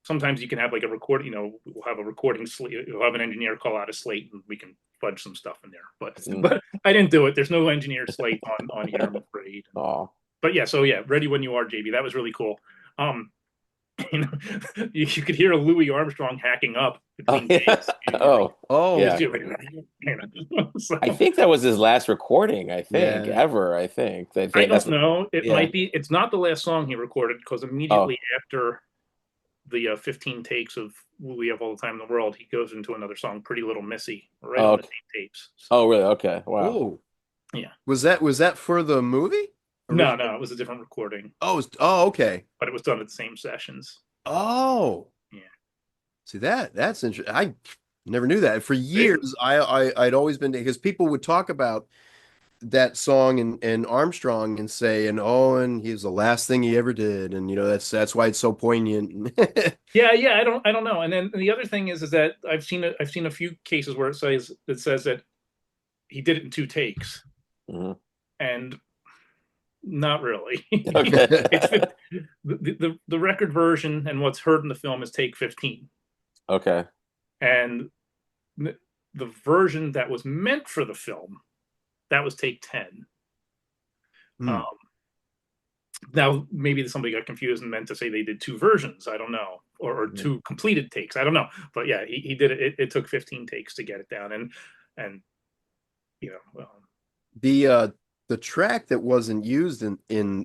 Speaker 1: sometimes you can have like a record, we'll have a recording slate, we'll have an engineer call out a slate and we can fudge some stuff in there. But
Speaker 2: Mm.
Speaker 1: but I didn't do it. There's no engineer slate on here, I'm afraid.
Speaker 2: Oh.
Speaker 1: But yeah, so yeah, Ready When You Are, JB. That was really cool. Um, you know, you could hear Louis Armstrong hacking up
Speaker 2: Oh,
Speaker 1: between
Speaker 2: yeah.
Speaker 1: takes.
Speaker 2: Oh,
Speaker 3: Oh,
Speaker 2: yeah.
Speaker 1: So,
Speaker 2: I think that was his last recording, I think,
Speaker 3: yeah.
Speaker 2: ever. I think.
Speaker 1: I
Speaker 2: That's
Speaker 1: don't know. It
Speaker 2: yeah.
Speaker 1: might be. It's not the last song he recorded because
Speaker 2: Oh,
Speaker 1: immediately after the 15 takes of "We Have All the Time in the World," he goes into another song, "Pretty Little Missy," right
Speaker 2: oh,
Speaker 1: on the
Speaker 2: okay.
Speaker 1: same tapes. So,
Speaker 2: Oh, really? Okay. Wow.
Speaker 3: Oh,
Speaker 1: yeah.
Speaker 3: was that for the movie?
Speaker 1: No,
Speaker 3: Original?
Speaker 1: no, it was a different recording,
Speaker 3: Oh, okay.
Speaker 1: but it was done at the same sessions.
Speaker 3: Oh,
Speaker 1: Yeah.
Speaker 3: see that's interesting. I never knew that. For
Speaker 1: It,
Speaker 3: years, I'd always been because people would talk about that song and Armstrong and say, and he was the last thing he ever did, and that's why it's so poignant.
Speaker 1: yeah, yeah. I don't know. And then the other thing is that I've seen a few cases where it says that he did it in two takes,
Speaker 2: Hmm.
Speaker 1: and not really.
Speaker 2: Okay.
Speaker 1: It's the record version and what's heard in the film is take 15,
Speaker 2: Okay.
Speaker 1: and the version that was meant for the film, that was take 10.
Speaker 3: Hmm.
Speaker 1: Um, now maybe somebody got confused and meant to say they did two versions. I don't know, or two completed takes. I don't know, but yeah, he did it. It took 15 takes to get it down, and well,
Speaker 3: The track that wasn't used in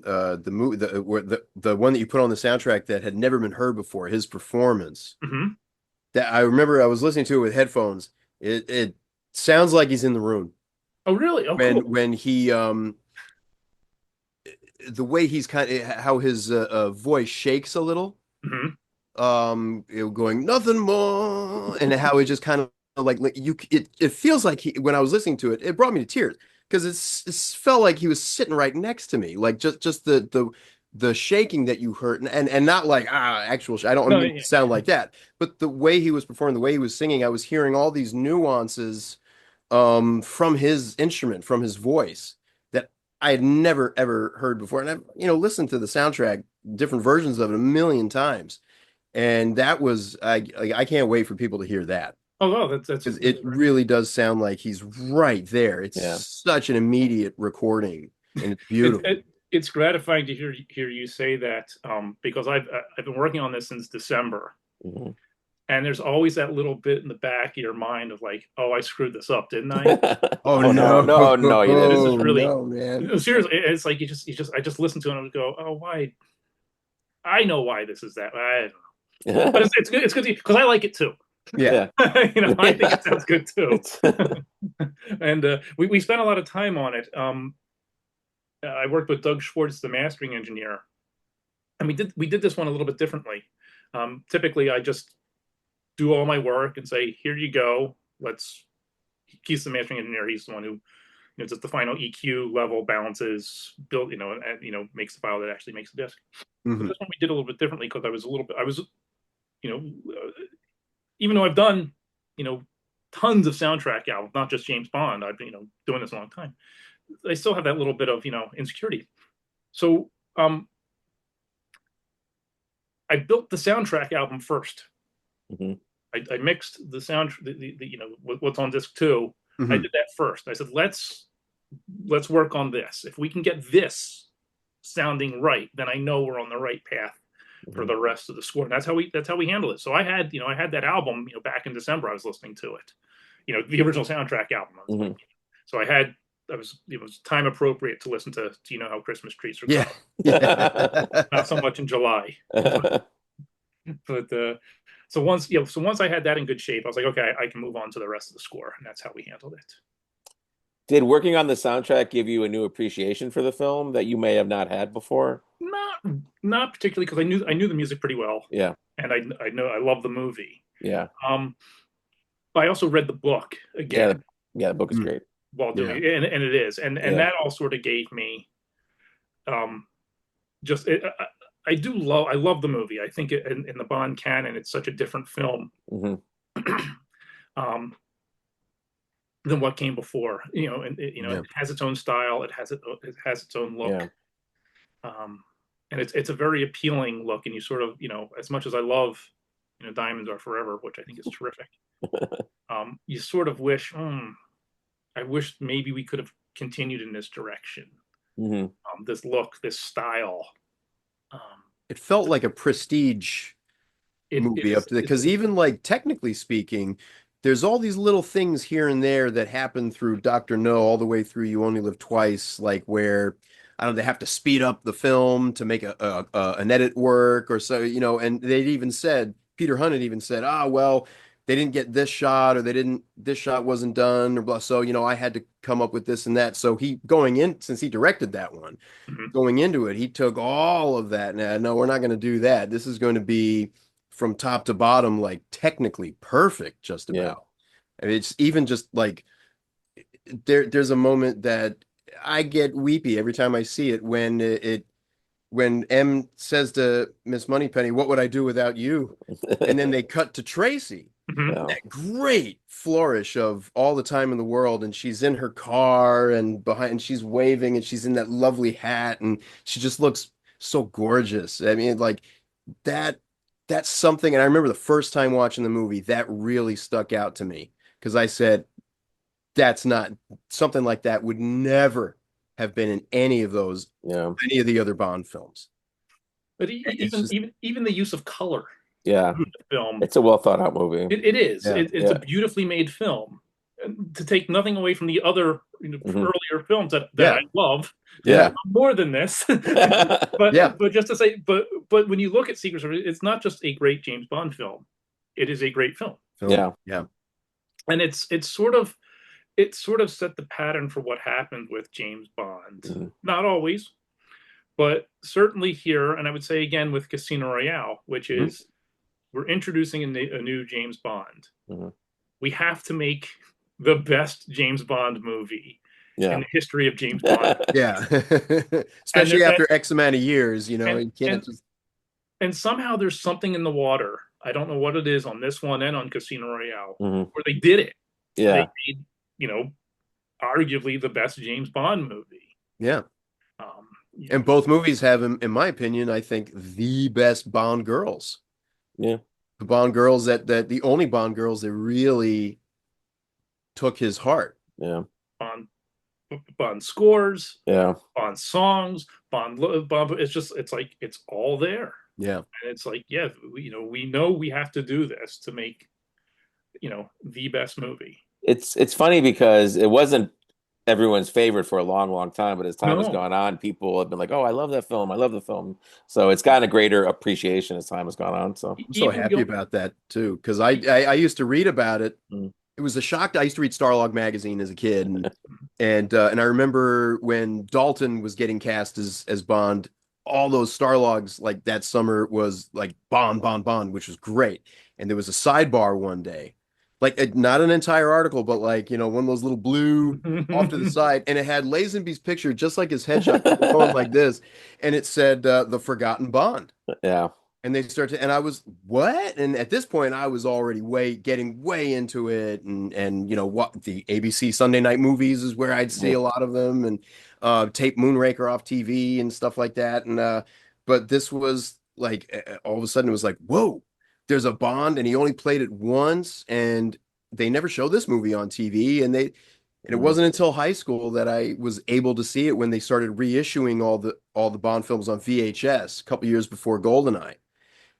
Speaker 3: the movie, the one that you put on the soundtrack that had never been heard before, his performance.
Speaker 1: mm-hmm.
Speaker 3: That I remember I was listening to it with headphones. It sounds like he's in the room
Speaker 1: Oh really? Oh
Speaker 3: when
Speaker 1: cool.
Speaker 3: he the way he's kind of how his voice shakes a little,
Speaker 1: Mm-hmm.
Speaker 3: going nothing more, and how it just kind of like it feels like when I was listening to it, it brought me to tears because it felt like he was sitting right next to me, like just the shaking that you heard, and not like actual. I don't
Speaker 1: No,
Speaker 3: mean
Speaker 1: yeah.
Speaker 3: to sound like that, but the way he was performing, the way he was singing, I was hearing all these nuances from his instrument, from his voice that I had never ever heard before. And I've, listened to the soundtrack, different versions of it a million times. And that was I can't wait for people to hear that
Speaker 1: Oh no, that's
Speaker 3: because it really does sound like he's right there. It's
Speaker 2: Yeah.
Speaker 3: such an immediate recording and it's
Speaker 1: it,
Speaker 3: beautiful.
Speaker 1: it, it's gratifying to hear you say that, because I've been working on this since December,
Speaker 2: Hmm.
Speaker 1: and there's always that little bit in the back of your mind of like, oh, I screwed this up, didn't I?
Speaker 3: Oh
Speaker 2: Oh, no,
Speaker 3: no.
Speaker 2: no, no, you
Speaker 1: This
Speaker 2: didn't.
Speaker 1: is really
Speaker 3: No, man.
Speaker 1: seriously. It's like you just I just listen to it and go, oh, why? I know why this is that. I don't know, but it's good. It's good because I like it too.
Speaker 3: Yeah.
Speaker 2: Yeah.
Speaker 1: I think it sounds good too.
Speaker 2: It's
Speaker 1: And we spent a lot of time on it. I worked with Doug Schwartz, the mastering engineer, and we did this one a little bit differently. Typically, I just do all my work and say, "Here you go. Let's." He's the mastering engineer. He's the one who does the final EQ level, balances, build, and makes the file that actually makes the disc. But
Speaker 3: Mhm.
Speaker 1: this one we did a little bit differently because I was, you know, even though I've done, tons of soundtrack albums, not just James Bond. I've been, doing this a long time. I still have that little bit of, insecurity. So I built the soundtrack album first.
Speaker 2: Mhm.
Speaker 1: I mixed the sound, what's on disc two. I
Speaker 3: Mhm.
Speaker 1: did that first. I said, let's work on this. If we can get this sounding right, then I know we're on the right path for
Speaker 2: Mhm.
Speaker 1: the rest of the score. And that's how we handle it. So I had that album, back in December. I was listening to it, the original soundtrack album.
Speaker 2: Mhm.
Speaker 1: So it was time appropriate to listen to Do You Know How Christmas Trees Are
Speaker 3: Yeah.
Speaker 1: Grown?
Speaker 3: Yeah.
Speaker 1: Not so much in July, but so once I had that in good shape, I was like, okay, I can move on to the rest of the score, and that's how we handled it.
Speaker 2: Did working on the soundtrack give you a new appreciation for the film that you may have not had before?
Speaker 1: Not not particularly because I knew the music pretty well,
Speaker 2: Yeah,
Speaker 1: and I know I love the movie.
Speaker 2: yeah,
Speaker 1: But I also read the book
Speaker 2: yeah.
Speaker 1: again
Speaker 2: Yeah, the book is
Speaker 3: Mm,
Speaker 2: great.
Speaker 1: while
Speaker 3: yeah.
Speaker 1: doing it, and it is, and
Speaker 2: Yeah.
Speaker 1: that all sort of gave me um, just it, I do love I love the movie. I think in the Bond canon, it's such a different film
Speaker 2: Hmm.
Speaker 1: um, than what came before. And it
Speaker 3: Yeah.
Speaker 1: has its own style. It has its own look,
Speaker 2: Yeah.
Speaker 1: um, and it's a very appealing look. And you sort of as much as I love Diamonds Are Forever, which I think is terrific. You sort of wish, I wish maybe we could have continued in this direction.
Speaker 2: Hmm.
Speaker 1: This look, this style. Um,
Speaker 3: It felt like a prestige
Speaker 1: it
Speaker 3: movie up
Speaker 1: is.
Speaker 3: to that, because even like technically speaking, there's all these little things here and there that happen through Dr. No all the way through You Only Live Twice, like where I don't know, they have to speed up the film to make an edit work or so, and they'd even said, Peter Hunt had even said, well, they didn't get this shot, or this shot wasn't done, or blah. So, I had to come up with this and that. So he going in, since he directed that one,
Speaker 1: Mhm.
Speaker 3: going into it, he took all of that. No, we're not going to do that. This is going to be from top to bottom, like technically perfect, just
Speaker 2: Yeah.
Speaker 3: about. I mean, it's even just like there's a moment that I get weepy every time I see it when M says to Miss Moneypenny, "What would I do without you?" And then they cut to Tracy.
Speaker 1: Mhm.
Speaker 2: Yeah.
Speaker 3: That great flourish of all the time in the world, and she's in her car and behind, and she's waving, and she's in that lovely hat, and she just looks so gorgeous. I mean, like that that's something. And I remember the first time watching the movie, that really stuck out to me because I said, that's not something like that would never have been in
Speaker 2: Yeah.
Speaker 3: any of the other Bond films.
Speaker 1: But
Speaker 3: It's just,
Speaker 1: even the use of color
Speaker 2: Yeah.
Speaker 1: in the film,
Speaker 2: It's a well thought out movie.
Speaker 1: it is.
Speaker 3: yeah,
Speaker 1: It's a
Speaker 2: Yeah.
Speaker 1: beautifully made film. And to take nothing away from the other
Speaker 2: Hmm.
Speaker 1: earlier films that
Speaker 3: yeah,
Speaker 1: I love
Speaker 3: yeah,
Speaker 2: Yeah.
Speaker 1: more than this,
Speaker 3: yeah,
Speaker 1: but just to say, but when you look at Secret Service, it's not just a great James Bond film; it is a great film,
Speaker 3: film,
Speaker 2: Yeah.
Speaker 3: yeah,
Speaker 1: and it sort of set the pattern for what happened with James Bond.
Speaker 2: Mhm.
Speaker 1: Not always, but certainly here, and I would say again with Casino Royale, which
Speaker 3: mhm,
Speaker 1: is we're introducing a new James Bond.
Speaker 2: Mhm.
Speaker 1: We have to make the best James Bond movie in
Speaker 2: Yeah.
Speaker 1: the history of James Bond.
Speaker 3: yeah.
Speaker 1: And
Speaker 3: Especially after X amount of years,
Speaker 1: and
Speaker 3: you can't
Speaker 1: and
Speaker 3: just,
Speaker 1: and somehow there's something in the water. I don't know what it is on this one and on Casino Royale
Speaker 2: Hmm.
Speaker 1: where they did it. They
Speaker 2: Yeah.
Speaker 1: made, arguably the best James Bond movie.
Speaker 3: yeah.
Speaker 1: Um, you know,
Speaker 3: And both movies have, in my opinion, I think the best Bond girls.
Speaker 2: Yeah.
Speaker 3: The Bond girls that the only Bond girls that really took his heart.
Speaker 2: Yeah.
Speaker 1: Bond Bond scores,
Speaker 2: Yeah.
Speaker 1: Bond songs, Bond. It's like it's all there,
Speaker 3: Yeah.
Speaker 1: and it's like yeah, we know we have to do this to make the best movie.
Speaker 2: It's funny because it wasn't everyone's favorite for a long, long time, but as time has
Speaker 1: No,
Speaker 2: gone on, people have been like, "Oh, I love that film. I love the film." So it's gotten a greater appreciation as time has gone on. So,
Speaker 3: I'm so
Speaker 1: even
Speaker 3: happy about that too, because I used to read about it.
Speaker 2: mm,
Speaker 3: It was a shock. I used to read Starlog magazine as a kid, and I remember when Dalton was getting cast as Bond, all those Starlogs like that summer was like Bond, Bond, Bond, which was great. And there was a sidebar one day, like not an entire article, but like one of those little blue off to the side, and it had Lazenby's picture just like his headshot going like this, and it said the Forgotten Bond.
Speaker 2: yeah,
Speaker 3: And they start to, and I was, what? And at this point, I was already getting way into it. And what the ABC Sunday night movies is where I'd see
Speaker 2: yeah,
Speaker 3: a lot of them, and tape Moonraker off TV and stuff like that. But this was like, all of a sudden, it was like, whoa, there's a Bond, and he only played it once. And they never showed this movie on TV. And it
Speaker 2: mm,
Speaker 3: wasn't until high school that I was able to see it when they started reissuing all the Bond films on VHS a couple years before GoldenEye.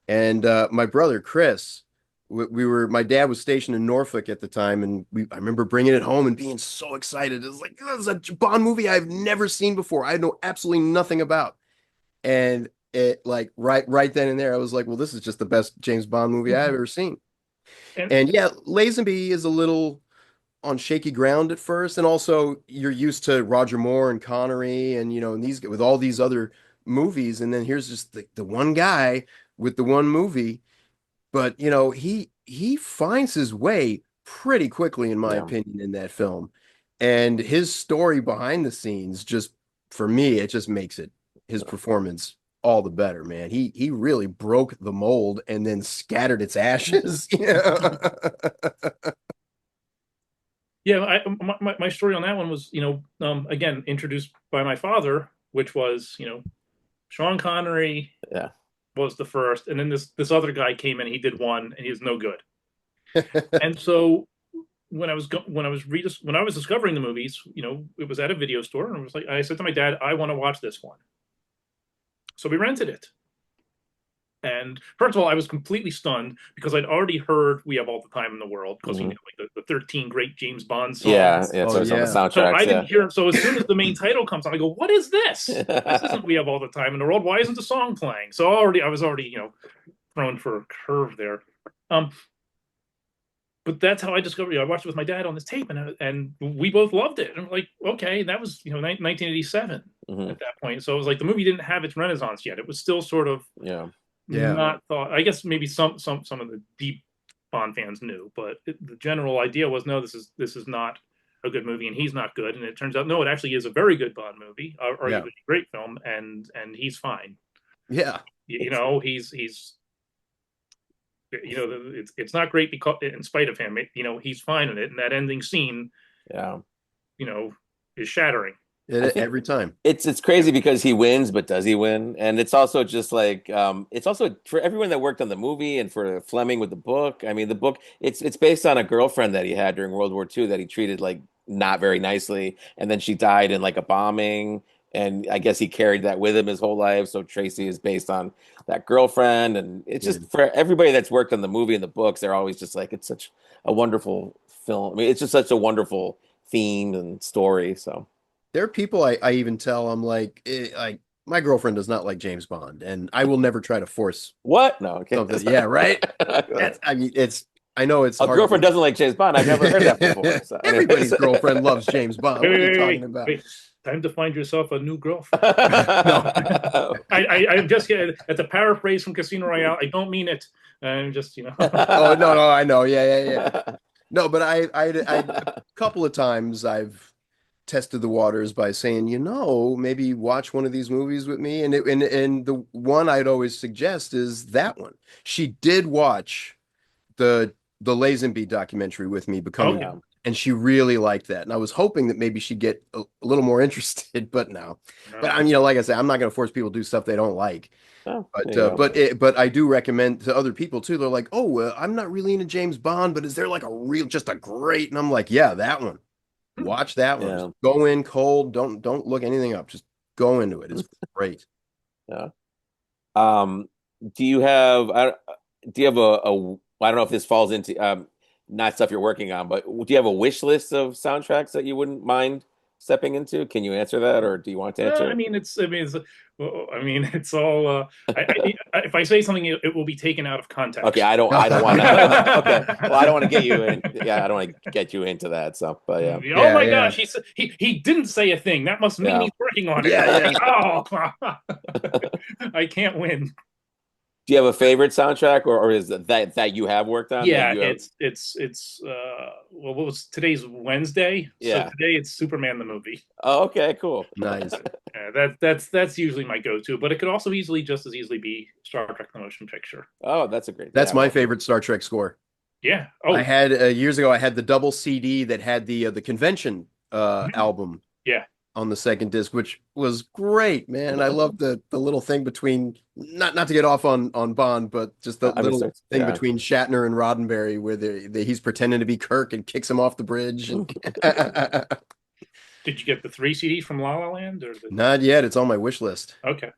Speaker 3: And my brother Chris, my dad was stationed in Norfolk at the time, and I remember bringing it home and being so excited. It was like, this is a Bond movie I've never seen before. I know absolutely nothing about. And it like right then and there, I was like, well, this is just the best James Bond movie I've ever seen.
Speaker 1: and
Speaker 3: And yeah, Lazenby is a little on shaky ground at first, and also you're used to Roger Moore and Connery, and and these with all these other movies, and then here's just the one guy with the one movie. But he finds his way pretty quickly, in my
Speaker 2: Yeah.
Speaker 3: opinion, in that film. And his story behind the scenes, just for me, it just makes it his performance all the better, man. He really broke the mold and then scattered its ashes. Yeah.
Speaker 1: Yeah, my story on that one was, again, introduced by my father, which was, Sean Connery
Speaker 2: Yeah.
Speaker 1: was the first, and then this other guy came in, he did one, and he was no good. And so when I was discovering the movies, it was at a video store, and I said to my dad, I want to watch this one. So we rented it. And first of all, I was completely stunned because I'd already heard "We Have All the Time in the World" because
Speaker 2: Mhm.
Speaker 1: like the 13 great James Bond
Speaker 2: Yeah,
Speaker 1: songs.
Speaker 2: yeah,
Speaker 3: Oh,
Speaker 2: so it's on the
Speaker 3: yeah.
Speaker 1: So
Speaker 2: soundtracks.
Speaker 1: I didn't
Speaker 2: Yeah.
Speaker 1: hear. So as soon as the main title comes on, I go, "What is this? This isn't 'We Have All the Time in the World.' Why isn't the song playing?" So I was already thrown for a curve there. Um, but that's how I discovered. I watched it with my dad on this tape, and we both loved it. And I'm like, okay, that was 1987
Speaker 2: Mhm.
Speaker 1: at that point. So it was like the movie didn't have its renaissance yet. It was still sort of
Speaker 2: Yeah.
Speaker 3: Yeah.
Speaker 1: not thought. I guess maybe some of the deep Bond fans knew, but the general idea was no, this is not a good movie, and he's not good. And it turns out no, it actually is a very good Bond movie,
Speaker 3: Yeah.
Speaker 1: arguably a great film, and he's fine.
Speaker 3: Yeah.
Speaker 1: He's it's not great because in spite of him, he's fine in it, and that ending scene,
Speaker 2: Yeah.
Speaker 1: you know, is shattering.
Speaker 2: I think
Speaker 3: Every time.
Speaker 2: it's crazy because he wins, but does he win? And it's also just like it's also for everyone that worked on the movie and for Fleming with the book. I mean, the book it's based on a girlfriend that he had during World War II that he treated like not very nicely, and then she died in like a bombing, and I guess he carried that with him his whole life. So Tracy is based on that girlfriend, and it's
Speaker 3: Yeah.
Speaker 2: just for everybody that's worked on the movie and the books, they're always just like it's such a wonderful film. I mean, it's just such a wonderful theme and story. So.
Speaker 3: There are people I even tell I'm like my girlfriend does not like James Bond, and I will never try to force
Speaker 2: What? No, okay.
Speaker 3: something. Yeah, right. I mean, I know it's
Speaker 2: A
Speaker 3: hard.
Speaker 2: girlfriend doesn't like James Bond. I've never heard that before. So,
Speaker 3: Everybody's
Speaker 2: anyways.
Speaker 3: girlfriend loves James Bond.
Speaker 1: Wait,
Speaker 3: What are
Speaker 1: wait,
Speaker 3: you
Speaker 1: wait,
Speaker 3: talking
Speaker 1: wait,
Speaker 3: about?
Speaker 1: wait. Time to find yourself a new girlfriend. No, I'm just kidding. It's a paraphrase from Casino Royale. I don't mean it. I'm just,
Speaker 3: Oh, no, I know. Yeah. No, but a couple of times I've tested the waters by saying, maybe watch one of these movies with me. And the one I'd always suggest is that one. She did watch the Lazenby documentary with me, Becoming
Speaker 1: Okay.
Speaker 3: One, and she really liked that. And I was hoping that maybe she'd get a little more interested, but no. But
Speaker 1: No.
Speaker 3: I'm, like I said, I'm not going to force people to do stuff they don't like.
Speaker 2: Oh,
Speaker 3: But
Speaker 2: there you go.
Speaker 3: but I do recommend to other people too. They're like, oh, I'm not really into James Bond, but is there like just a great? And I'm like, yeah, that one. Watch that one. Just
Speaker 2: Yeah,
Speaker 3: go in cold. Don't look anything up. Just go into it. It's great.
Speaker 2: yeah. Um, do you have do you have I don't know if this falls into not stuff you're working on, but do you have a wish list of soundtracks that you wouldn't mind stepping into? Can you answer that, or do you want to answer
Speaker 1: I
Speaker 2: it?
Speaker 1: mean, well, I mean, it's all. If I say something, it will be taken out of
Speaker 2: Okay,
Speaker 1: context.
Speaker 2: I don't want to. Okay, well, I don't want to get you in. Yeah, I don't want to get you into that. So, but yeah,
Speaker 1: Oh
Speaker 3: Yeah,
Speaker 1: my
Speaker 3: yeah,
Speaker 1: gosh, he didn't say a thing. That must mean
Speaker 2: yeah.
Speaker 1: he's working on it.
Speaker 3: yeah, yeah.
Speaker 1: Oh, I can't win.
Speaker 2: Do you have a favorite soundtrack, or is it that you have worked on that
Speaker 1: Yeah,
Speaker 2: you have?
Speaker 1: it's well, what was today's Wednesday? So
Speaker 2: Yeah.
Speaker 1: today it's Superman the movie.
Speaker 2: Oh, okay, cool.
Speaker 3: Nice.
Speaker 1: That's usually my go-to, but it could also just as easily be Star Trek: The Motion Picture.
Speaker 2: Oh, that's a great.
Speaker 3: That's
Speaker 2: Yeah,
Speaker 3: my
Speaker 2: well,
Speaker 3: favorite Star Trek score.
Speaker 1: Yeah.
Speaker 3: I
Speaker 1: Oh,
Speaker 3: had years ago. I had the double CD that had the convention album
Speaker 1: yeah.
Speaker 3: on the second disc, which was great, man. I love the little thing between not to get off on Bond, but just the
Speaker 2: I mean,
Speaker 3: little thing
Speaker 2: yeah.
Speaker 3: between Shatner and Roddenberry, where he's pretending to be Kirk and kicks him off the bridge. And
Speaker 1: Did you get the 3 CDs from La La Land or
Speaker 3: not yet. It's on my wish list.
Speaker 1: Okay.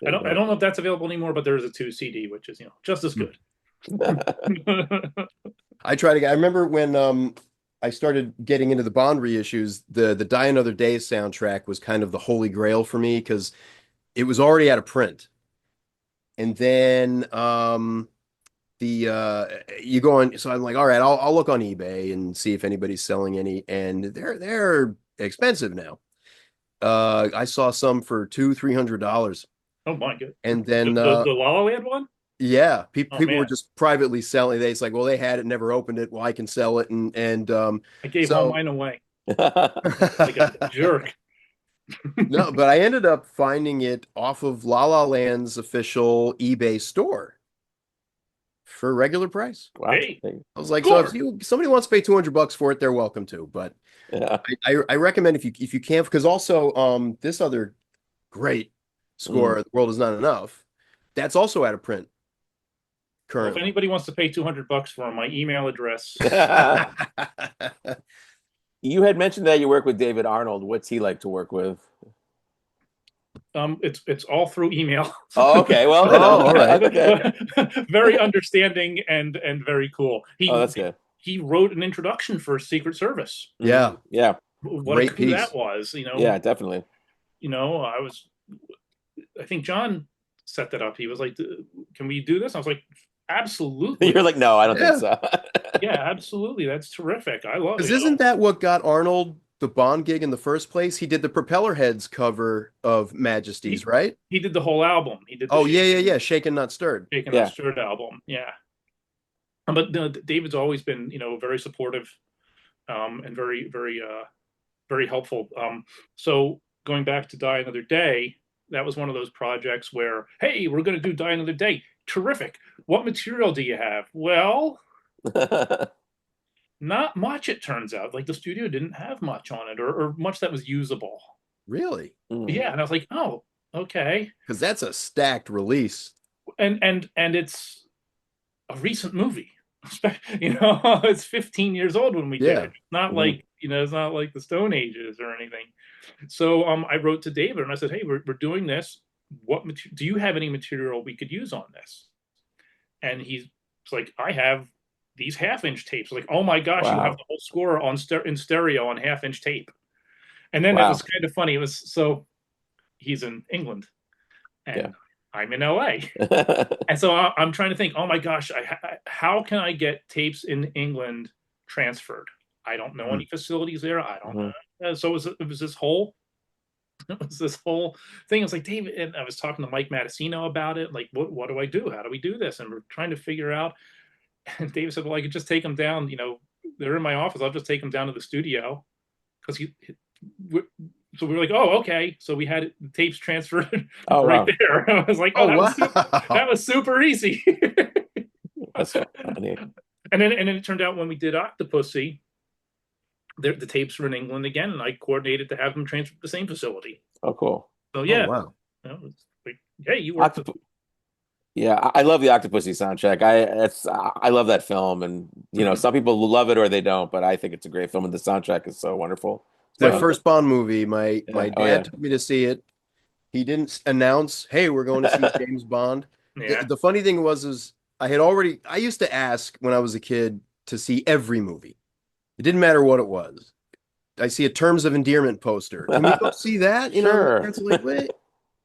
Speaker 2: There you
Speaker 1: I
Speaker 2: go.
Speaker 1: don't know if that's available anymore, but there is a 2 CD, which is just as good.
Speaker 3: I try to get. I remember when I started getting into the Bond reissues, the Die Another Day soundtrack was kind of the holy grail for me because it was already out of print. And then you go on. So I'm like, all right, I'll look on eBay and see if anybody's selling any, and they're expensive now. I saw some for $200-300.
Speaker 1: Oh my god.
Speaker 3: And then
Speaker 1: The La La Land one?
Speaker 3: yeah,
Speaker 1: Oh
Speaker 3: people were
Speaker 1: man.
Speaker 3: just privately selling. It's like, well, they had it, never opened it. Well, I can sell it, and
Speaker 1: I gave all
Speaker 3: so
Speaker 1: mine away like a jerk.
Speaker 3: no, but I ended up finding it off of La La Land's official eBay store for a regular price.
Speaker 2: Wow.
Speaker 1: Hey,
Speaker 3: I was like, so
Speaker 1: score.
Speaker 3: if somebody wants to pay $200 for it, they're welcome to. But
Speaker 2: Yeah.
Speaker 3: I recommend if you can, because also this other great score, The World Is Not Enough, that's also out of print
Speaker 1: Well, if
Speaker 3: currently.
Speaker 1: anybody wants to pay $200 for my email address,
Speaker 2: You had mentioned that you work with David Arnold. What's he like to work with?
Speaker 1: it's all through email.
Speaker 2: Oh, okay. Well,
Speaker 3: Oh, all right.
Speaker 2: okay.
Speaker 1: Very understanding and very cool.
Speaker 2: Oh, that's good.
Speaker 1: He wrote an introduction for Secret Service.
Speaker 3: Yeah,
Speaker 2: Yeah.
Speaker 1: What
Speaker 3: great
Speaker 1: a coup that
Speaker 3: piece.
Speaker 1: was,
Speaker 2: Yeah, definitely.
Speaker 1: I think John set that up. He was like, "Can we do this?" I was like, "Absolutely."
Speaker 2: You're like, no, I don't think
Speaker 3: Yeah.
Speaker 2: so.
Speaker 1: Yeah, absolutely. That's terrific. I love it.
Speaker 3: Because isn't that what got Arnold the Bond gig in the first place? He did the Propeller Heads cover of Majesties,
Speaker 1: he
Speaker 3: right?
Speaker 1: he did the whole album. He did the
Speaker 3: Oh, yeah. Shaken Not Stirred.
Speaker 1: Shaken Not
Speaker 2: Yeah.
Speaker 1: Stirred album. Yeah. But David's always been, very supportive, and very, very, very helpful. So going back to Die Another Day, that was one of those projects where, hey, we're going to do Die Another Day. Terrific. What material do you have? Well, not much, it turns out. Like the studio didn't have much on it, or much that was usable.
Speaker 3: Really?
Speaker 1: Yeah, and I was like, oh, okay.
Speaker 3: Because that's a stacked release.
Speaker 1: And it's a recent movie. It's 15 years old when we did
Speaker 3: Yeah.
Speaker 1: it. It's not like, it's not like the Stone Ages or anything. So I wrote to David and I said, hey, we're doing this. Do you have any material we could use on this? And he's like, I have these half-inch tapes. Like, oh my gosh, you have
Speaker 2: Wow.
Speaker 1: the whole score in stereo on half-inch tape. And then it
Speaker 2: Wow.
Speaker 1: was kind of funny. It was so he's in England and
Speaker 2: Yeah.
Speaker 1: I'm in LA. And so I'm trying to think, oh my gosh, how can I get tapes in England transferred? I don't know any facilities there. I don't know. So it was this whole thing. I was like, David, and I was talking to Mike Mattasino about it. Like, what do I do? How do we do this? And we're trying to figure out. And David said, well, I could just take them down. They're in my office. I'll just take them down to the studio because so we were like, oh, okay. So we had the tapes transferred right there. I was like, oh, that was super easy.
Speaker 2: That's funny.
Speaker 1: And then it turned out when we did Octopussy, the tapes were in England again, and I coordinated to have them transferred to the same facility.
Speaker 2: Oh, cool.
Speaker 1: So yeah,
Speaker 3: wow.
Speaker 1: It's like, hey, you worked.
Speaker 2: Yeah, I love the Octopussy soundtrack. I love that film, and some people love it or they don't, but I think it's a great film, and the soundtrack is so wonderful.
Speaker 3: My first Bond movie, my dad took me to see it. He didn't announce, hey, we're going to see James Bond.
Speaker 1: Yeah.
Speaker 3: The funny thing was I used to ask when I was a kid to see every movie. It didn't matter what it was. I see a Terms of Endearment poster. Can we go see that?
Speaker 2: Sure.
Speaker 3: It's like, wait.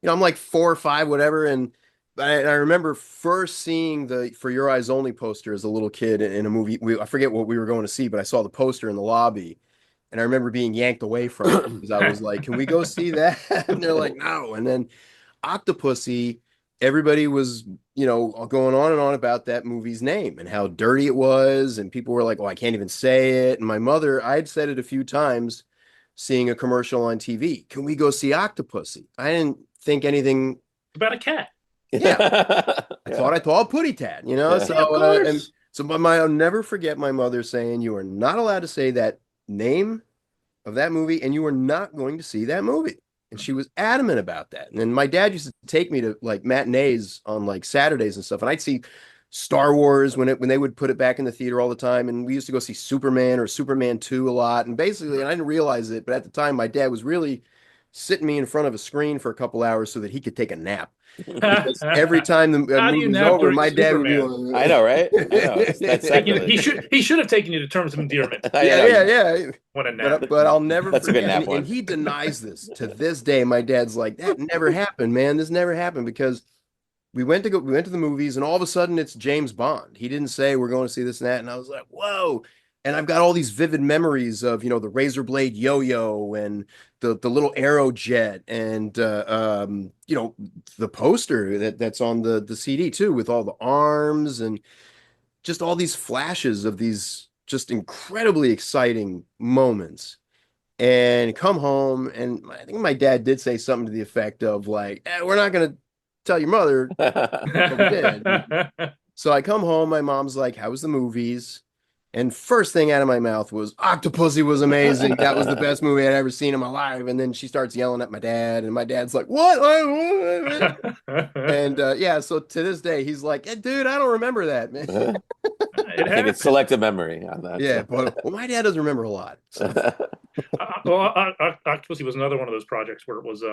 Speaker 3: I'm like 4 or 5, whatever. And I remember first seeing the For Your Eyes Only poster as a little kid in a movie. I forget what we were going to see, but I saw the poster in the lobby. And I remember being yanked away from it because I was like, can we go see that? And they're like, no. And then Octopussy, everybody was, going on and on about that movie's name and how dirty it was. And people were like, oh, I can't even say it. And my mother, I'd said it a few times, seeing a commercial on TV. Can we go see Octopussy? I didn't think anything
Speaker 1: about a cat.
Speaker 3: Yeah. I thought I thought Putty Tat, I'll never forget my mother saying, you are not allowed to say that name of that movie, and you were not going to see that movie. And she was adamant about that. And then my dad used to take me to like matinees on like Saturdays and stuff, and I'd see Star Wars when they would put it back in the theater all the time, and we used to go see Superman or Superman 2 a lot. And basically, and I didn't realize it, but at the time my dad was really sitting me in front of a screen for a couple hours so that he could take a nap. Because every time the movie was over, my dad would be like,
Speaker 2: I know, right? I know.
Speaker 1: He should have taken you to Terms of Endearment.
Speaker 3: Yeah.
Speaker 1: What a nap.
Speaker 3: But I'll never
Speaker 2: That's
Speaker 3: forget.
Speaker 2: A good nap
Speaker 3: and he denies this to this day. My dad's like, that never happened, man. This never happened because we went to the movies, and all of a sudden it's James Bond. He didn't say we're going to see this and that, and I was like, whoa. And I've got all these vivid memories of, the razor blade yo-yo and the little arrow jet, and the poster that's on the CD too, with all the arms and just all these flashes of these just incredibly exciting moments. And come home, and I think my dad did say something to the effect of like, we're not gonna tell your mother, but we did. So I come home, my mom's like, how was the movies? And first thing out of my mouth was Octopussy was amazing. That was the best movie I'd ever seen in my life. And then she starts yelling at my dad, and my dad's like, what? And yeah, so to this day, he's like, dude, I don't remember that, man.
Speaker 1: It
Speaker 2: I think it's selective memory on that.
Speaker 3: Yeah, but my dad doesn't remember a lot. So.
Speaker 1: Octopussy was another one of those projects where it was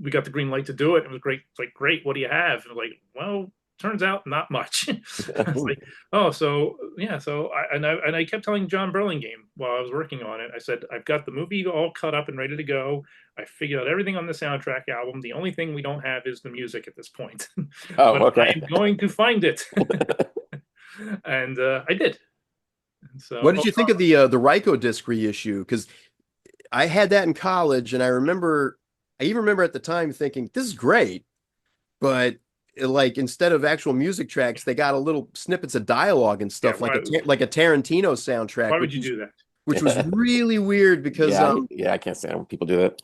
Speaker 1: we got the green light to do it. It was great. It's like, great, what do you have? And like, well, turns out not much. It's like, oh, so yeah, so I kept telling John Burlingame while I was working on it, I said, I've got the movie all cut up and ready to go. I figured out everything on the soundtrack album. The only thing we don't have is the music at this point.
Speaker 2: Oh,
Speaker 1: but
Speaker 2: okay.
Speaker 1: I'm going to find it. And I did. So,
Speaker 3: what did you think of the Ryko disc reissue? Because I had that in college, and I even remember at the time thinking, this is great, but like instead of actual music tracks, they got a little snippets of dialogue and stuff, like a Tarantino soundtrack.
Speaker 1: Why would you do that?
Speaker 3: Which was really weird because
Speaker 2: I can't stand when people do that.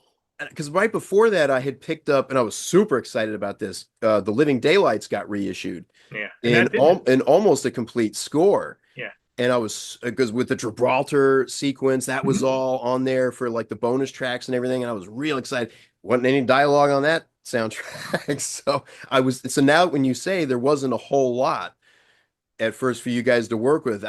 Speaker 3: Because right before that, I had picked up, and I was super excited about this. The Living Daylights got reissued,
Speaker 1: yeah,
Speaker 3: in almost a complete score.
Speaker 1: Yeah,
Speaker 3: and I was, because with the Gibraltar sequence, that was all on there for like the bonus tracks and everything, and I was real excited. Wasn't any dialogue on that soundtrack, so now when you say there wasn't a whole lot at first for you guys to work with,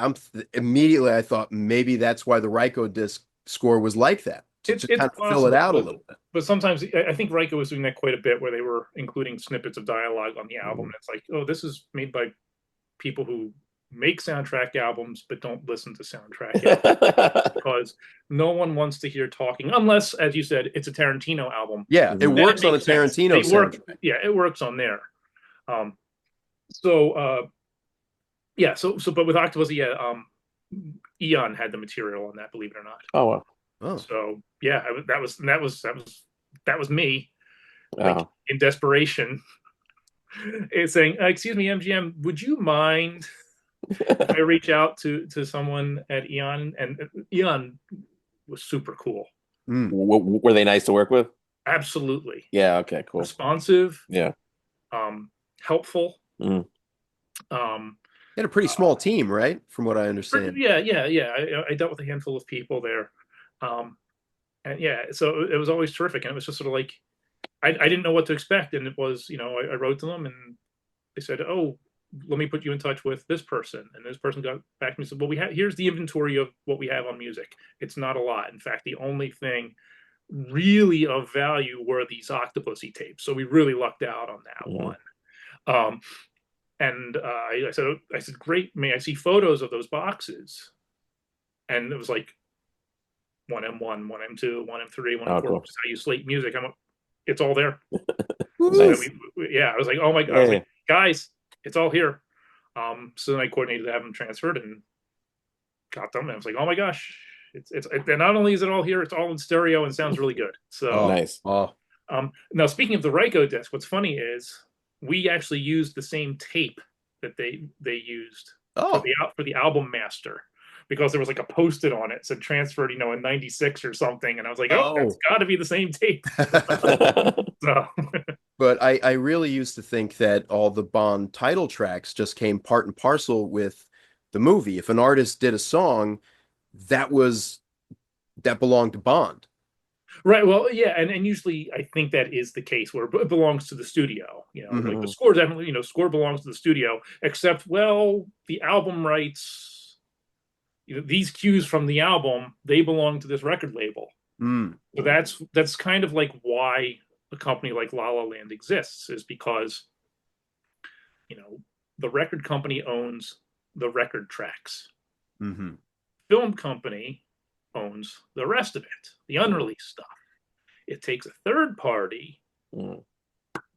Speaker 3: immediately I thought maybe that's why the Ryko disc score was like that. To kind of
Speaker 1: possible,
Speaker 3: fill it out a little bit.
Speaker 1: But sometimes I think Ryko was doing that quite a bit, where they were including snippets of dialogue on the album. It's like, oh, this is made by people who make soundtrack albums but don't listen to soundtrack albums, because no one wants to hear talking unless, as you said, it's a Tarantino album.
Speaker 3: Yeah, it works on a Tarantino soundtrack.
Speaker 1: Yeah, it works on there. But with Octopussy, yeah, Eon had the material on that, believe it or not.
Speaker 2: Oh wow.
Speaker 3: Oh.
Speaker 1: So yeah, that was me, like, in desperation, saying, "Excuse me, MGM, would you mind if I reach out to someone at Eon?" And Eon was super cool.
Speaker 2: Were they nice to work with?
Speaker 1: Absolutely.
Speaker 2: Yeah. Okay. Cool.
Speaker 1: Responsive.
Speaker 2: Yeah.
Speaker 1: Helpful.
Speaker 3: They had a pretty small team, right? From what I understand.
Speaker 1: Yeah. I dealt with a handful of people there. And yeah, so it was always terrific, and it was just sort of like, I didn't know what to expect, and it was, I wrote to them, and they said, oh, let me put you in touch with this person, and this person got back to me and said, well, here's the inventory of what we have on music. It's not a lot. In fact, the only thing really of value were these Octopussy tapes, so we really lucked out on that one. And I said, great, may I see photos of those boxes? And it was like 1M1, 1M2, 1M3, 1M4,
Speaker 2: cool.
Speaker 1: which is how you slate music. It's all there.
Speaker 2: Nice.
Speaker 1: I was like, oh my God, like, guys, it's all here. So then I coordinated to have them transferred and got them. And I was like, oh my gosh, it's and not only is it all here, it's all in stereo and sounds really good. So
Speaker 2: nice.
Speaker 1: Now, speaking of the Ryko disc, what's funny is we actually used the same tape that they used for the album master, because there was like a post-it on it said transferred, in '96 or something, and I was like, oh, that's got to be the same tape. So.
Speaker 3: But I really used to think that all the Bond title tracks just came part and parcel with the movie. If an artist did a song, that belonged to Bond.
Speaker 1: Right. Well, yeah, and usually I think that is the case, where it belongs to the studio. Like the score definitely, score belongs to the studio, except, well, the album rights, these cues from the album, they belong to this record label. So that's kind of like why a company like La La Land exists, is because the record company owns the record tracks. Film company owns the rest of it, the unreleased stuff. It takes a third party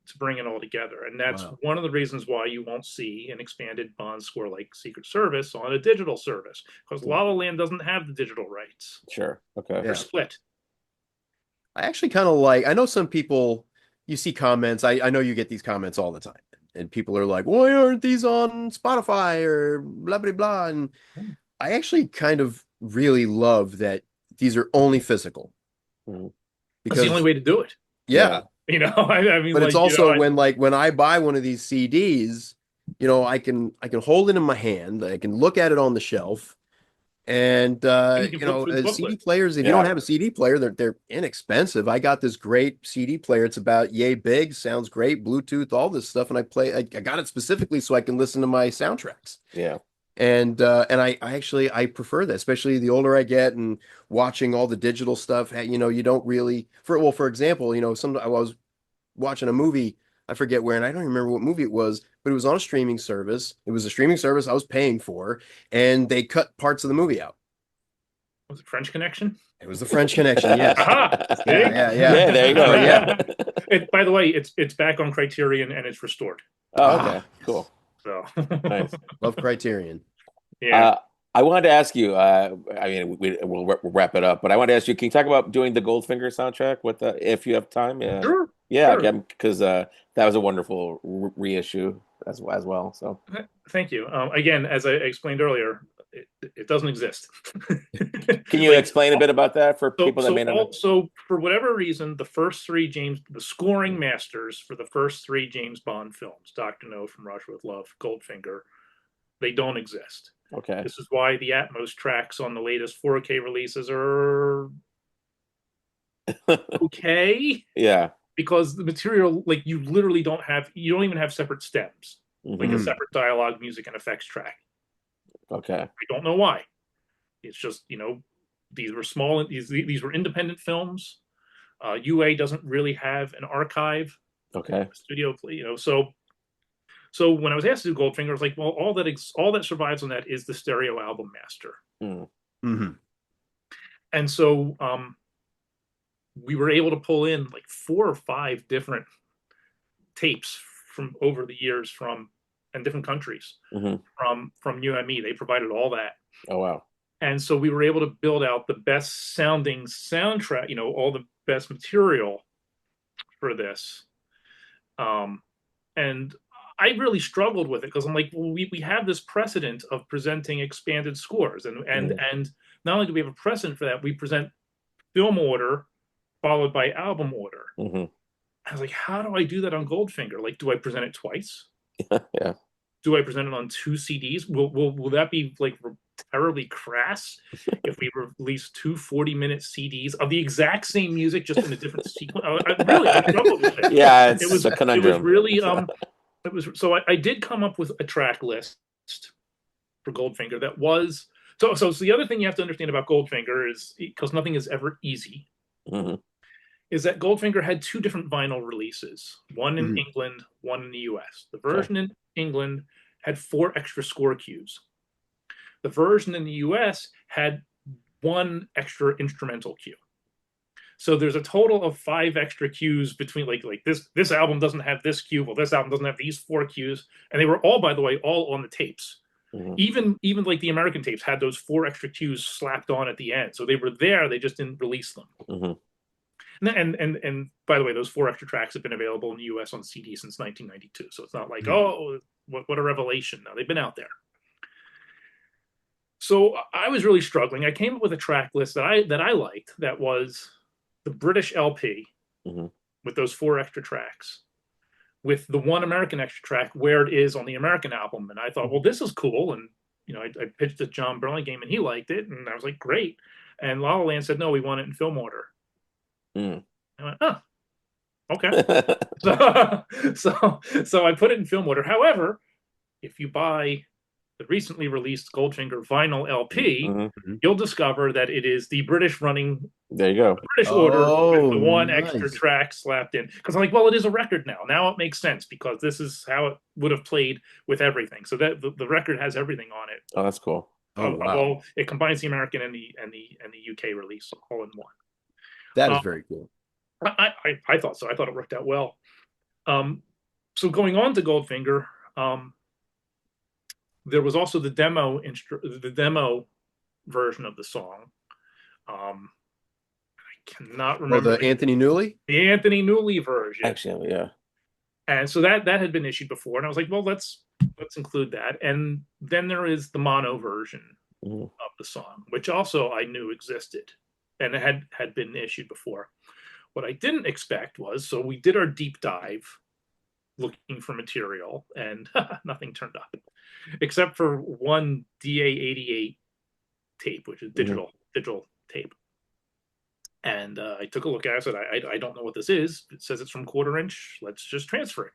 Speaker 1: to bring it all together. And that's one of the reasons why you won't see an expanded Bond score like Secret Service on a digital service, because La La Land doesn't have the digital rights.
Speaker 2: Sure. Okay.
Speaker 1: They're split.
Speaker 3: I actually kind of like, I know some people, you see comments, I know you get these comments all the time. And people are like, why aren't these on Spotify or blah, blah, blah. And I actually kind of really love that these are only physical.
Speaker 1: Because that's the only way to do it.
Speaker 3: Yeah.
Speaker 1: You know, I mean,
Speaker 3: but it's also when I buy one of these CDs, you know, I can hold it in my hand. I can look at it on the shelf. And you know, CD players, if you don't have a CD player, they're inexpensive. I got this great CD player. It's about yay big, sounds great, Bluetooth, all this stuff, and I got it specifically so I can listen to my soundtracks.
Speaker 2: Yeah.
Speaker 3: And I actually prefer that, especially the older I get and watching all the digital stuff. You know, you don't really for example, you know, I was watching a movie, I forget where, and I don't remember what movie it was, but it was on a streaming service. It was a streaming service I was paying for, and they cut parts of the movie out.
Speaker 1: Was it French Connection?
Speaker 3: It was the French Connection, yes.
Speaker 2: Yeah, there you go. Yeah.
Speaker 1: By the way, it's back on Criterion and it's restored.
Speaker 2: Oh, okay, cool.
Speaker 1: So
Speaker 2: nice.
Speaker 3: Love Criterion.
Speaker 1: Yeah.
Speaker 2: I wanted to ask you. I mean, we'll wrap it up, but I wanted to ask you. Can you talk about doing the Goldfinger soundtrack with if you have time? Yeah.
Speaker 1: Sure.
Speaker 2: Yeah,
Speaker 1: sure.
Speaker 2: Because that was a wonderful reissue as well. So
Speaker 1: thank you. Again, as I explained earlier, it doesn't exist.
Speaker 2: Can you explain a bit about that for people that may not know?
Speaker 1: So for whatever reason, the scoring masters for the first 3 James Bond films, Dr. No, From Russia with Love, Goldfinger, they don't exist.
Speaker 2: Okay.
Speaker 1: This is why the Atmos tracks on the latest 4K releases are okay.
Speaker 2: Yeah.
Speaker 1: Because the material, like, you literally don't even have separate stems, like a separate dialogue, music, and effects track.
Speaker 2: Okay.
Speaker 1: I don't know why. It's just, you know, these were small, these were independent films. UA doesn't really have an archive.
Speaker 2: Okay.
Speaker 1: Studio, you know, so when I was asked to do Goldfinger, I was like, well, all that survives on that is the stereo album master.
Speaker 3: Mm-hmm.
Speaker 1: And so we were able to pull in like 4 or 5 different tapes from over the years and different countries from UME. They provided all that.
Speaker 2: Oh, wow.
Speaker 1: And so we were able to build out the best sounding soundtrack, you know, all the best material for this. And I really struggled with it because I'm like, well, we have this precedent of presenting expanded scores. And not only do we have a precedent for that, we present film order followed by album order. I was like, how do I do that on Goldfinger? Like, do I present it twice?
Speaker 2: Yeah.
Speaker 1: Do I present it on 2 CDs? Will that be like terribly crass if we release 2 40-minute CDs of the exact same music just in a different sequence? I really struggled with it.
Speaker 2: Yeah, it was a conundrum.
Speaker 1: It was really so I did come up with a track list for Goldfinger that was so the other thing you have to understand about Goldfinger is, because nothing is ever easy, is that Goldfinger had 2 different vinyl releases, one in England, one in the US. The version in England had 4 extra score cues. The version in the US had 1 extra instrumental cue. So there's a total of 5 extra cues between like this album doesn't have this cue, well, this album doesn't have these 4 cues, and they were all, by the way, all on the tapes. Even like the American tapes had those 4 extra cues slapped on at the end. So they were there, they just didn't release them. And by the way, those 4 extra tracks have been available in the US on CD since 1992. So it's not like, oh, what a revelation. No, they've been out there. So I was really struggling. I came up with a track list that I liked, that was the British LP with those 4 extra tracks, with the 1 American extra track where it is on the American album. And I thought, well, this is cool. And, you know, I pitched it to John Burlingame and he liked it. And I was like, great. And La La Land said, no, we want it in film order. I went, oh, okay. So I put it in film order. However, if you buy the recently released Goldfinger vinyl LP, you'll discover that it is the British running.
Speaker 2: There you go.
Speaker 1: British order with the 1 extra track slapped in. Because I'm like, well, it is a record now. Now it makes sense because this is how it would have played with everything. So that the record has everything on it.
Speaker 2: Oh, that's cool.
Speaker 3: Oh, wow.
Speaker 1: Well, it combines the American and the UK release all in one.
Speaker 3: That is very cool.
Speaker 1: I thought so. I thought it worked out well. So going on to Goldfinger, there was also the demo version of the song. I cannot remember
Speaker 3: the Anthony Newley?
Speaker 1: The Anthony Newley version.
Speaker 2: Actually, yeah.
Speaker 1: And so that had been issued before, and I was like, well, let's include that. And then there is the mono version of the song, which also I knew existed, and it had been issued before. What I didn't expect was, so we did our deep dive looking for material, and nothing turned up, except for one DA88 tape, which is digital tape. And I took a look at it. I said, I don't know what this is. It says it's from 1/4 inch. Let's just transfer it.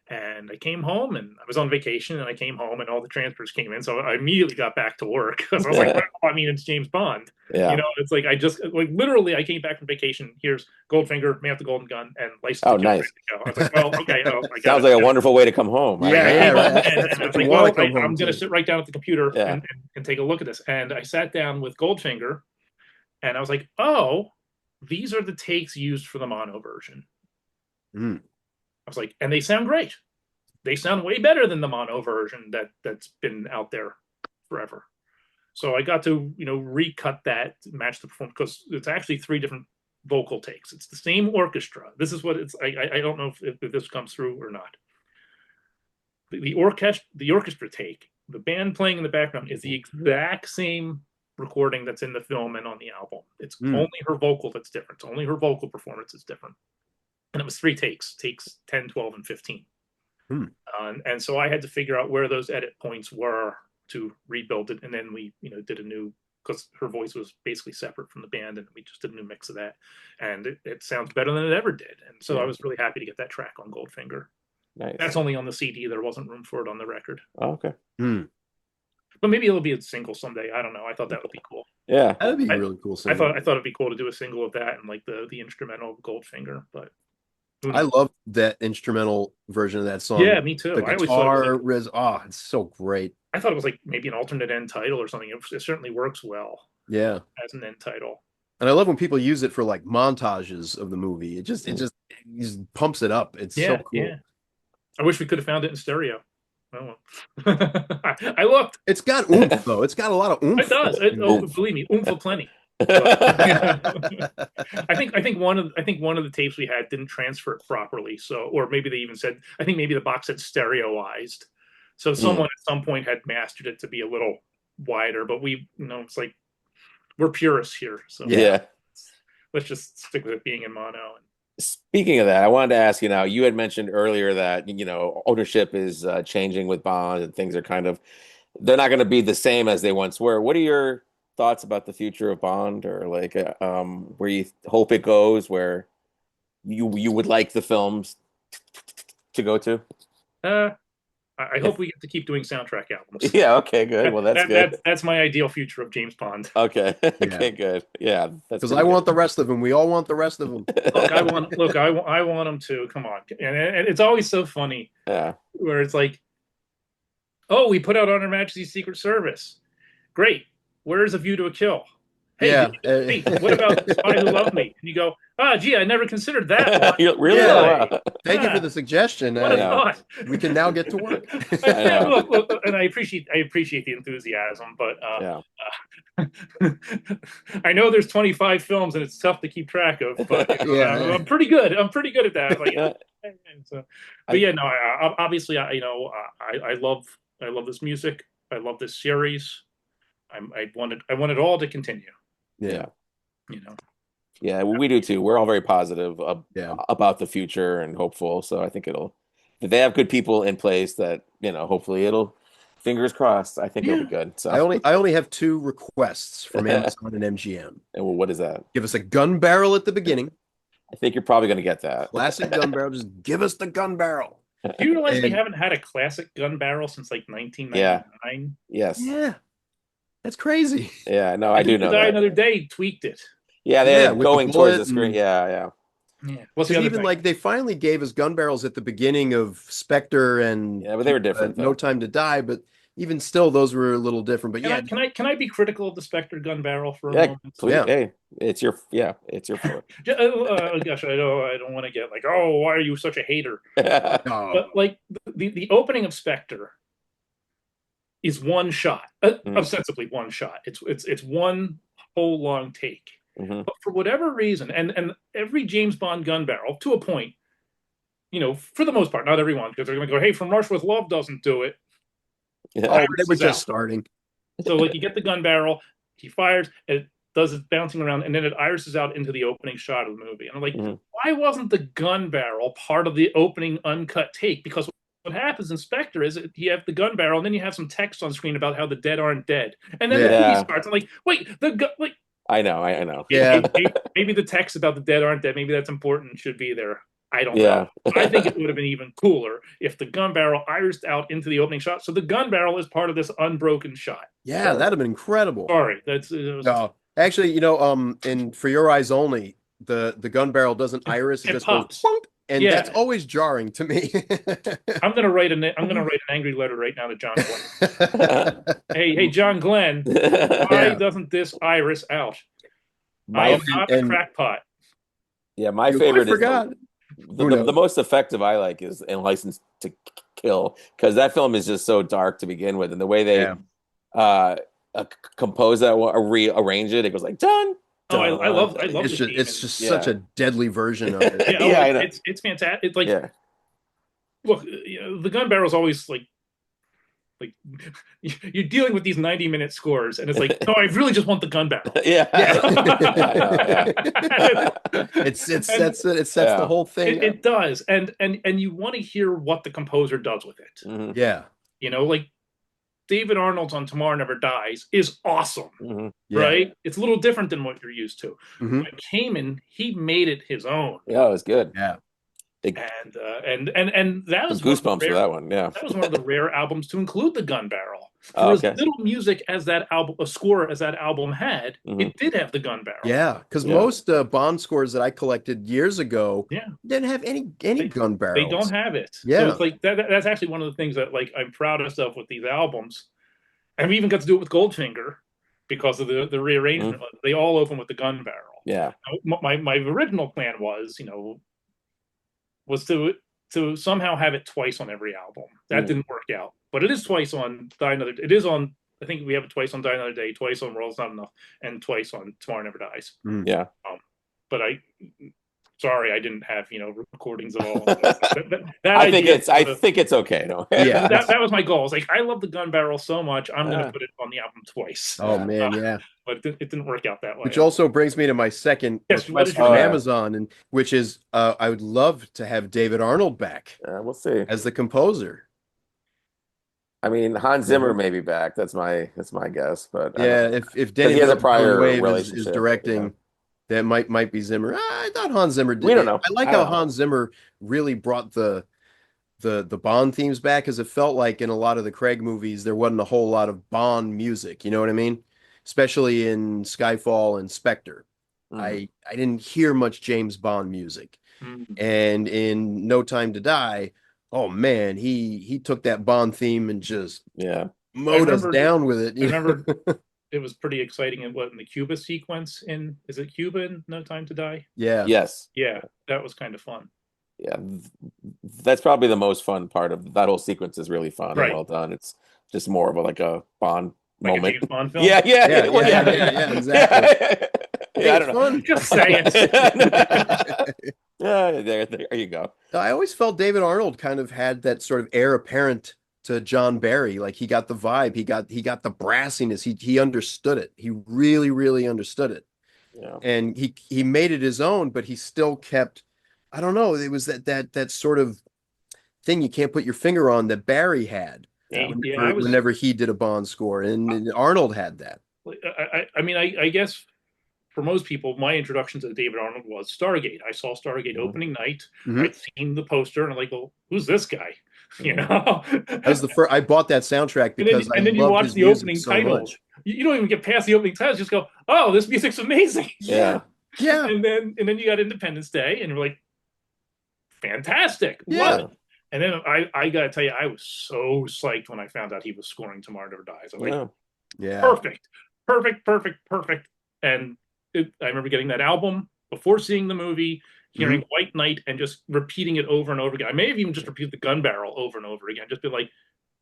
Speaker 1: And I came home, and I was on vacation, and I came home, and all the transfers came in. So I immediately got back to work because I was like, well, I mean, it's James Bond.
Speaker 2: Yeah.
Speaker 1: You know, it's like literally I came back from vacation. Here's Goldfinger, Man with the Golden Gun, and License
Speaker 2: to
Speaker 1: Kill.
Speaker 2: Nice.
Speaker 1: I was like, well, okay.
Speaker 2: Sounds like a wonderful way to come home.
Speaker 3: Yeah,
Speaker 1: right. And I was like, well, I'm going to sit right down at the computer and take a look at this. And I sat down with Goldfinger, and I was like, oh, these are the takes used for the mono version. I was like, and they sound great. They sound way better than the mono version that's been out there forever. So I got to, recut that to match the performance, because it's actually 3 different vocal takes. It's the same orchestra. This is what it's. I don't know if this comes through or not. The orchestra take, the band playing in the background, is the exact same recording that's in the film and on the album. It's only her vocal that's different. It's only her vocal performance is different. And it was 3 takes 10, 12, and 15. And so I had to figure out where those edit points were to rebuild it. And then we, did a new, because her voice was basically separate from the band, and we just did a new mix of that. And it sounds better than it ever did. And so I was really happy to get that track on Goldfinger.
Speaker 2: Nice.
Speaker 1: That's only on the CD. There wasn't room for it on the record.
Speaker 2: Oh, okay.
Speaker 1: But maybe it'll be a single someday. I don't know. I thought that would be cool.
Speaker 3: Yeah, that'd be really cool.
Speaker 1: I thought it'd be cool to do a single of that and like the instrumental of Goldfinger. But
Speaker 3: I love that instrumental version of that song.
Speaker 1: Yeah, me too.
Speaker 3: The guitar it's so great.
Speaker 1: I thought it was like maybe an alternate end title or something. It certainly works well.
Speaker 3: Yeah,
Speaker 1: as an end title.
Speaker 3: And I love when people use it for like montages of the movie. It just pumps it up. It's so cool. Yeah.
Speaker 1: I wish we could have found it in stereo. Oh, I looked.
Speaker 3: It's got oomph though. It's got a lot of oomph.
Speaker 1: It does. Believe me, oomph aplenty. I think one of the tapes we had didn't transfer it properly. So, or maybe they even said, I think maybe the box said stereoized. So someone at some point had mastered it to be a little wider. But we, it's like we're purists here. So let's just stick with it being in mono.
Speaker 2: Speaking of that, I wanted to ask you now, you had mentioned earlier that, ownership is changing with Bond and things are they're not going to be the same as they once were. What are your thoughts about the future of Bond, or like where you hope it goes, where you would like the films to go to?
Speaker 1: I hope we get to keep doing soundtrack albums.
Speaker 2: Yeah. Okay. Good. Well, that's good.
Speaker 1: That's my ideal future of James Bond.
Speaker 2: Okay. Okay. Good. Yeah.
Speaker 3: Because I want the rest of them. We all want the rest of them.
Speaker 1: I want them to come on. And it's always so funny.
Speaker 2: Yeah.
Speaker 1: Where it's like, oh, we put out on Her Majesty's Secret Service. Great. Where's A View to a Kill? Hey, hey, what about The Spy Who Loved Me? And you go, gee, I never considered that one.
Speaker 2: Really?
Speaker 3: Yeah. Thank you for the suggestion.
Speaker 1: What a thought.
Speaker 3: We can now get to work.
Speaker 1: Look, and I appreciate the enthusiasm, but I know there's 25 films and it's tough to keep track of. But I'm pretty good. I'm pretty good at that. Obviously, I love this music. I love this series. I want it all to continue.
Speaker 3: Yeah.
Speaker 2: Yeah, we do too. We're all very positive about the future and hopeful. So I think if they have good people in place that, hopefully fingers crossed, I think it'll be good. So
Speaker 3: I only have 2 requests from Amazon and MGM.
Speaker 2: And what is that?
Speaker 3: Give us a gun barrel at the beginning.
Speaker 2: I think you're probably going to get that.
Speaker 3: Classic gun barrel. Just give us the gun barrel.
Speaker 1: Do you realize we haven't had a classic gun barrel since like 1999?
Speaker 2: Yes.
Speaker 3: Yeah. That's crazy.
Speaker 2: Yeah, no, I do know that.
Speaker 1: Another Day tweaked it.
Speaker 2: Yeah, they're going towards the screen. Yeah.
Speaker 1: What's the other
Speaker 3: even thing? They finally gave us gun barrels at the beginning of Spectre and
Speaker 2: but they were different.
Speaker 3: No Time to Die. But even still, those were a little different. But yeah,
Speaker 1: Can I be critical of the Spectre gun barrel for a
Speaker 2: Yeah,
Speaker 1: moment?
Speaker 2: please.
Speaker 3: Yeah.
Speaker 2: Hey, it's your floor.
Speaker 1: Gosh, I don't want to get like, oh, why are you such a hater?
Speaker 3: oh,
Speaker 1: But like the opening of Spectre is one shot, ostensibly one shot. It's one whole long take.
Speaker 2: Mm-hmm.
Speaker 1: But for whatever reason, and every James Bond gun barrel to a point, for the most part, not everyone, because they're going to go, hey, From Russia with Love doesn't do it.
Speaker 2: Yeah.
Speaker 3: oh, they were just starting.
Speaker 1: So like you get the gun barrel, he fires, it does its bouncing around, and then it irises out into the opening shot of the movie. And I'm like, why wasn't the gun barrel part of the opening uncut take? Because what happens in Spectre is you have the gun barrel, and then you have some text on screen about how the dead aren't dead, and then the movie starts. I'm like, wait,
Speaker 2: I know.
Speaker 3: Yeah.
Speaker 1: Maybe the text about the dead aren't dead. Maybe that's important. Should be there. I don't know. I think it would have been even cooler if the gun barrel irised out into the opening shot. So the gun barrel is part of this unbroken shot.
Speaker 3: Yeah, that'd have been incredible.
Speaker 1: Sorry,
Speaker 3: no. Actually, in For Your Eyes Only, the gun barrel doesn't iris; it just
Speaker 1: pops.
Speaker 3: Goes, and that's always jarring to me.
Speaker 1: I'm gonna write an angry letter right now to John Glenn. hey, John Glenn, why doesn't this iris out? I am not a crackpot.
Speaker 2: Yeah, my favorite is
Speaker 3: the
Speaker 2: most effective I like is in License to Kill, because that film is just so dark to begin with, and the way they compose that, rearrange it goes like dun.
Speaker 1: Oh, I love
Speaker 3: it's just such a deadly version of it.
Speaker 1: It's fantastic. It's like look, the gun barrel is always like you're dealing with these 90-minute scores, and it's like, no, I really just want the gun barrel.
Speaker 3: It sets the whole thing.
Speaker 1: It does, and you want to hear what the composer does with it.
Speaker 2: Mm-hmm.
Speaker 3: Yeah,
Speaker 1: like David Arnold's on Tomorrow Never Dies is awesome, right? It's a little different than what you're used to. But Kamen, he made it his own.
Speaker 2: Yeah, it was good.
Speaker 3: Yeah.
Speaker 1: And that was
Speaker 2: goosebumps for that one. Yeah,
Speaker 1: that was one of the rare albums to include the gun barrel. For as little music as that album, a score as that album had, it did have the gun barrel.
Speaker 3: Yeah, because most Bond scores that I collected years ago didn't have any gun barrels.
Speaker 1: They don't have it. Yeah, so it's like that's actually one of the things that like I'm proudest of with these albums. And we even got to do it with Goldfinger because of the rearrangement. They all open with the gun barrel.
Speaker 2: Yeah,
Speaker 1: my original plan was to somehow have it twice on every album. That didn't work out, but it is twice on Die Another. It is on. I think we have it twice on Die Another Day, twice on World's Not Enough, and twice on Tomorrow Never Dies.
Speaker 2: Yeah.
Speaker 1: But sorry, I didn't have recordings of all. Of
Speaker 2: I think it's okay. No.
Speaker 1: Yeah, that was my goal. I was like, I love the gun barrel so much, I'm going to put it on the album twice.
Speaker 3: Oh man, yeah.
Speaker 1: But it didn't work out that way.
Speaker 3: Which also brings me to my second request from Amazon, and which is I would love to have David Arnold back.
Speaker 2: We'll see
Speaker 3: as the composer.
Speaker 2: I mean, Hans Zimmer may be back. That's my guess. But
Speaker 3: if Danny
Speaker 2: has a prior relationship
Speaker 3: is directing. That might be Zimmer. I thought Hans Zimmer did.
Speaker 2: We don't know.
Speaker 3: I like how Hans Zimmer really brought the Bond themes back, because it felt like in a lot of the Craig movies there wasn't a whole lot of Bond music. You know what I mean? Especially in Skyfall and Spectre. I didn't hear much James Bond music. And in No Time to Die, oh man, he took that Bond theme and just mowed us down with it.
Speaker 1: I remember it was pretty exciting in the Cuba sequence is it Cuba in No Time to Die?
Speaker 3: Yeah.
Speaker 2: Yes.
Speaker 1: Yeah, that was kind of fun.
Speaker 2: Yeah, that's probably the most fun part of that whole sequence. Is really fun and well done. It's just more of a Bond moment.
Speaker 1: A James Bond film?
Speaker 2: Yeah,
Speaker 3: exactly.
Speaker 2: I don't know.
Speaker 1: Just say it.
Speaker 2: There you go.
Speaker 3: I always felt David Arnold kind of had that sort of heir apparent to John Barry. Like he got the vibe, he got the brassiness. He understood it. He really, really understood it.
Speaker 2: Yeah.
Speaker 3: And he made it his own, but he still kept. I don't know. It was that sort of thing you can't put your finger on that Barry had. Whenever he did a Bond score, and Arnold had that.
Speaker 1: I guess for most people, my introduction to David Arnold was Stargate. I saw Stargate opening night. I'd seen the poster, and I'm like, well, who's this guy?
Speaker 3: That was the first. I bought that soundtrack because
Speaker 1: and then you watch the opening title. You don't even get past the opening title. Just go, oh, this music's amazing.
Speaker 3: Yeah.
Speaker 1: And then you got Independence Day, and you're like, fantastic.
Speaker 3: Yeah.
Speaker 1: What? And then I gotta tell you, I was so psyched when I found out he was scoring Tomorrow Never Dies. I was like,
Speaker 3: Yeah.
Speaker 1: perfect, perfect, perfect, perfect. And I remember getting that album before seeing the movie, hearing White Knight, and just repeating it over and over again. I may have even just repeated the Gun Barrel over and over again, just be like,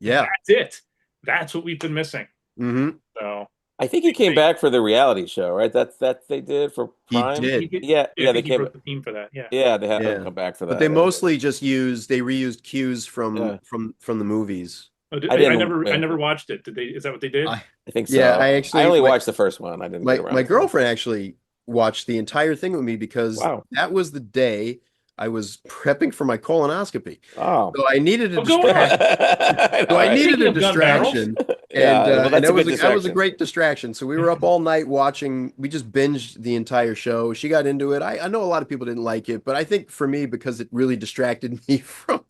Speaker 3: yeah,
Speaker 1: that's it. That's what we've been missing. So
Speaker 2: I think he came back for the reality show, right? That they did for Prime.
Speaker 3: He did.
Speaker 2: Yeah,
Speaker 1: I think
Speaker 2: they
Speaker 1: he
Speaker 2: came.
Speaker 1: wrote the theme for that. Yeah,
Speaker 2: Yeah, they had him come back for that.
Speaker 3: But they mostly just reused cues from the movies.
Speaker 1: Oh,
Speaker 2: I
Speaker 1: never watched it. Did they? Is that what they did?
Speaker 2: I think so.
Speaker 3: Yeah,
Speaker 2: I only watched the first one. I didn't.
Speaker 3: My girlfriend actually watched the entire thing with me because that was the day I was prepping for my colonoscopy.
Speaker 2: Oh,
Speaker 3: so I needed a distraction. So I needed a distraction, and that was a great distraction. So we were up all night watching. We just binged the entire show. She got into it. I know a lot of people didn't like it, but I think for me, because it really distracted me from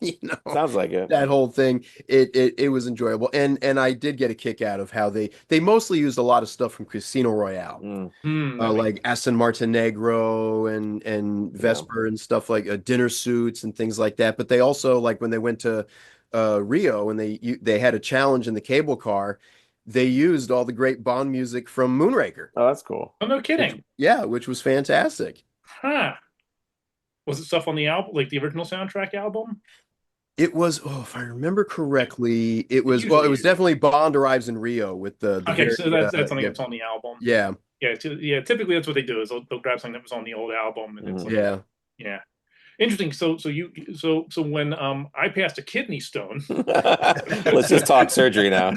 Speaker 2: sounds like it,
Speaker 3: that whole thing. It was enjoyable, and I did get a kick out of how they mostly used a lot of stuff from Casino Royale, like Aston Martinegro and Vesper and stuff like dinner suits and things like that. But they also, like when they went to Rio and they had a challenge in the cable car, they used all the great Bond music from Moonraker.
Speaker 2: Oh, that's cool.
Speaker 1: Oh, no kidding.
Speaker 3: Which was fantastic.
Speaker 1: Huh. Was it stuff on the album, like the original soundtrack album?
Speaker 3: It was, if I remember correctly, it was definitely Bond Arrives in Rio with the
Speaker 1: okay, so that's something that's on the album.
Speaker 3: Yeah.
Speaker 1: Typically that's what they do is they'll grab something that was on the old album and it's like, yeah. Interesting. So when I passed a kidney stone.
Speaker 2: Let's just talk surgery now.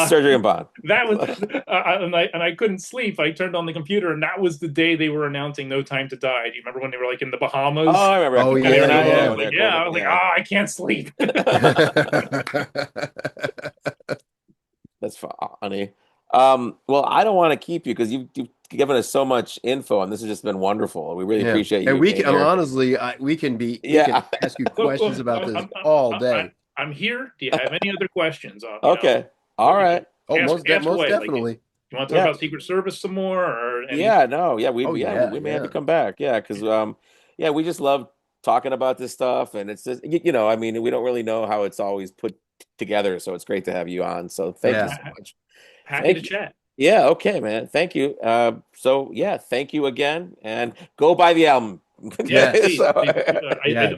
Speaker 2: Surgery and Bond.
Speaker 1: That was and I couldn't sleep. I turned on the computer and that was the day they were announcing No Time to Die. Do you remember when they were like in the Bahamas?
Speaker 2: Oh, I remember.
Speaker 1: Oh, yeah. I was like, I can't sleep.
Speaker 2: That's funny. Well, I don't want to keep you because you've given us so much info, and this has just been wonderful. We really appreciate you.
Speaker 3: And we can honestly, we can ask you questions about this all day.
Speaker 1: I'm here. Do you have any other questions?
Speaker 2: Okay. All right.
Speaker 3: Most definitely.
Speaker 1: Like, you want to talk about Secret Service some more? Or
Speaker 2: we may have to come back. Yeah, because we just love talking about this stuff, and it's just I mean, we don't really know how it's always put together, so it's great to have you on. So thank you so much.
Speaker 1: Happy to chat.
Speaker 2: Yeah, okay, man. Thank you. Thank you again, and go buy the album.
Speaker 1: Yeah,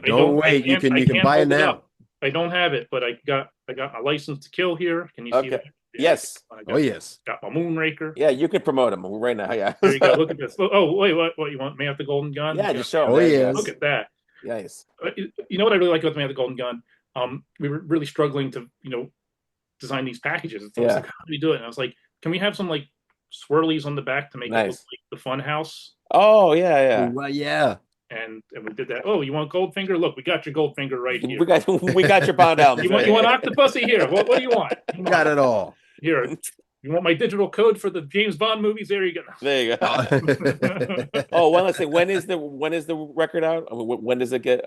Speaker 3: don't wait. You can buy it now.
Speaker 1: I don't have it, but I got my License to Kill here. Can you see that?
Speaker 2: Yes.
Speaker 3: Yes.
Speaker 1: Got my Moonraker.
Speaker 2: Yeah, you can promote them right now. Yeah.
Speaker 1: There you go. Look at this. Oh, wait, what you want? Man with the Golden Gun?
Speaker 2: Yeah, just show them.
Speaker 3: Oh, yes.
Speaker 1: Look at that.
Speaker 2: Nice.
Speaker 1: You know what I really like about Man with the Golden Gun? We were really struggling to, design these packages. It's like, how do we do it? And I was like, can we have some like swirlies on the back to make it look like the Fun House?
Speaker 2: Oh, yeah.
Speaker 3: Well, yeah.
Speaker 1: And we did that. Oh, you want Goldfinger? Look, we got your Goldfinger right here.
Speaker 2: We got your Bond album.
Speaker 1: You want Octopussy here? What do you want?
Speaker 3: You got it all.
Speaker 1: Here. You want my digital code for the James Bond movies? There you go.
Speaker 2: There you go. Oh, well, let's say when is the record out? When does it get?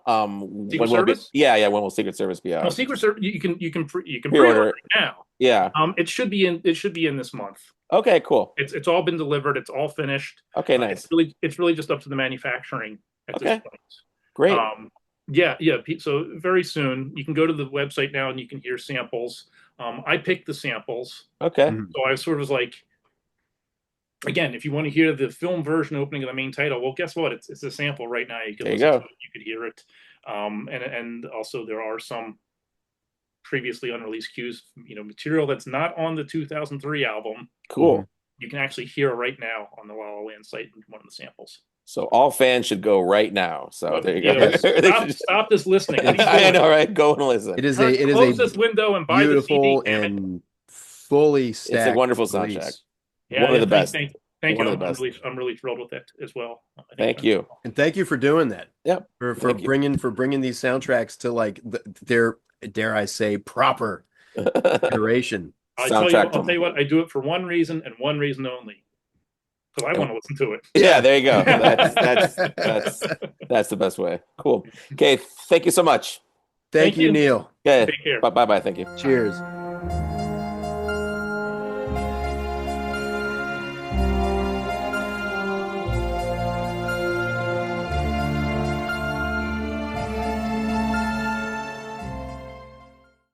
Speaker 1: Secret Service?
Speaker 2: When will Secret Service be out?
Speaker 1: Well, Secret Service you can pre-order it now.
Speaker 2: Yeah.
Speaker 1: It should be in this month.
Speaker 2: Okay, cool.
Speaker 1: It's all been delivered. It's all finished.
Speaker 2: Okay, nice.
Speaker 1: It's really just up to the manufacturing at this point.
Speaker 2: Great.
Speaker 1: Yeah. So very soon you can go to the website now and you can hear samples. I picked the samples.
Speaker 2: Okay.
Speaker 1: So I sort of was like, again, if you want to hear the film version opening of the main title, well, guess what? It's a sample right now. You can listen to it. You could hear it. And also there are some previously unreleased cues, material that's not on the 2003 album.
Speaker 2: Cool.
Speaker 1: You can actually hear right now on the La La Land site in one of the samples.
Speaker 2: So all fans should go right now. So there you go.
Speaker 1: Stop this listening.
Speaker 2: I know, right? Go and listen.
Speaker 3: It is
Speaker 1: close this window and buy the CD.
Speaker 3: And fully stacked.
Speaker 2: It's a wonderful soundtrack.
Speaker 1: Yeah,
Speaker 2: one of the best.
Speaker 1: Thank you. I'm really thrilled with it as well.
Speaker 2: Thank you.
Speaker 3: And thank you for doing that.
Speaker 2: Yep.
Speaker 3: For bringing these soundtracks to like their, dare I say, proper iteration.
Speaker 1: I'll tell you what, I do it for one reason and one reason only. Because I want to listen to it.
Speaker 2: Yeah, there you go. That's the best way. Cool. Okay, thank you so much.
Speaker 3: Thank you, Neil.
Speaker 2: Okay.
Speaker 1: Take care.
Speaker 2: Bye. Thank you.
Speaker 3: Cheers.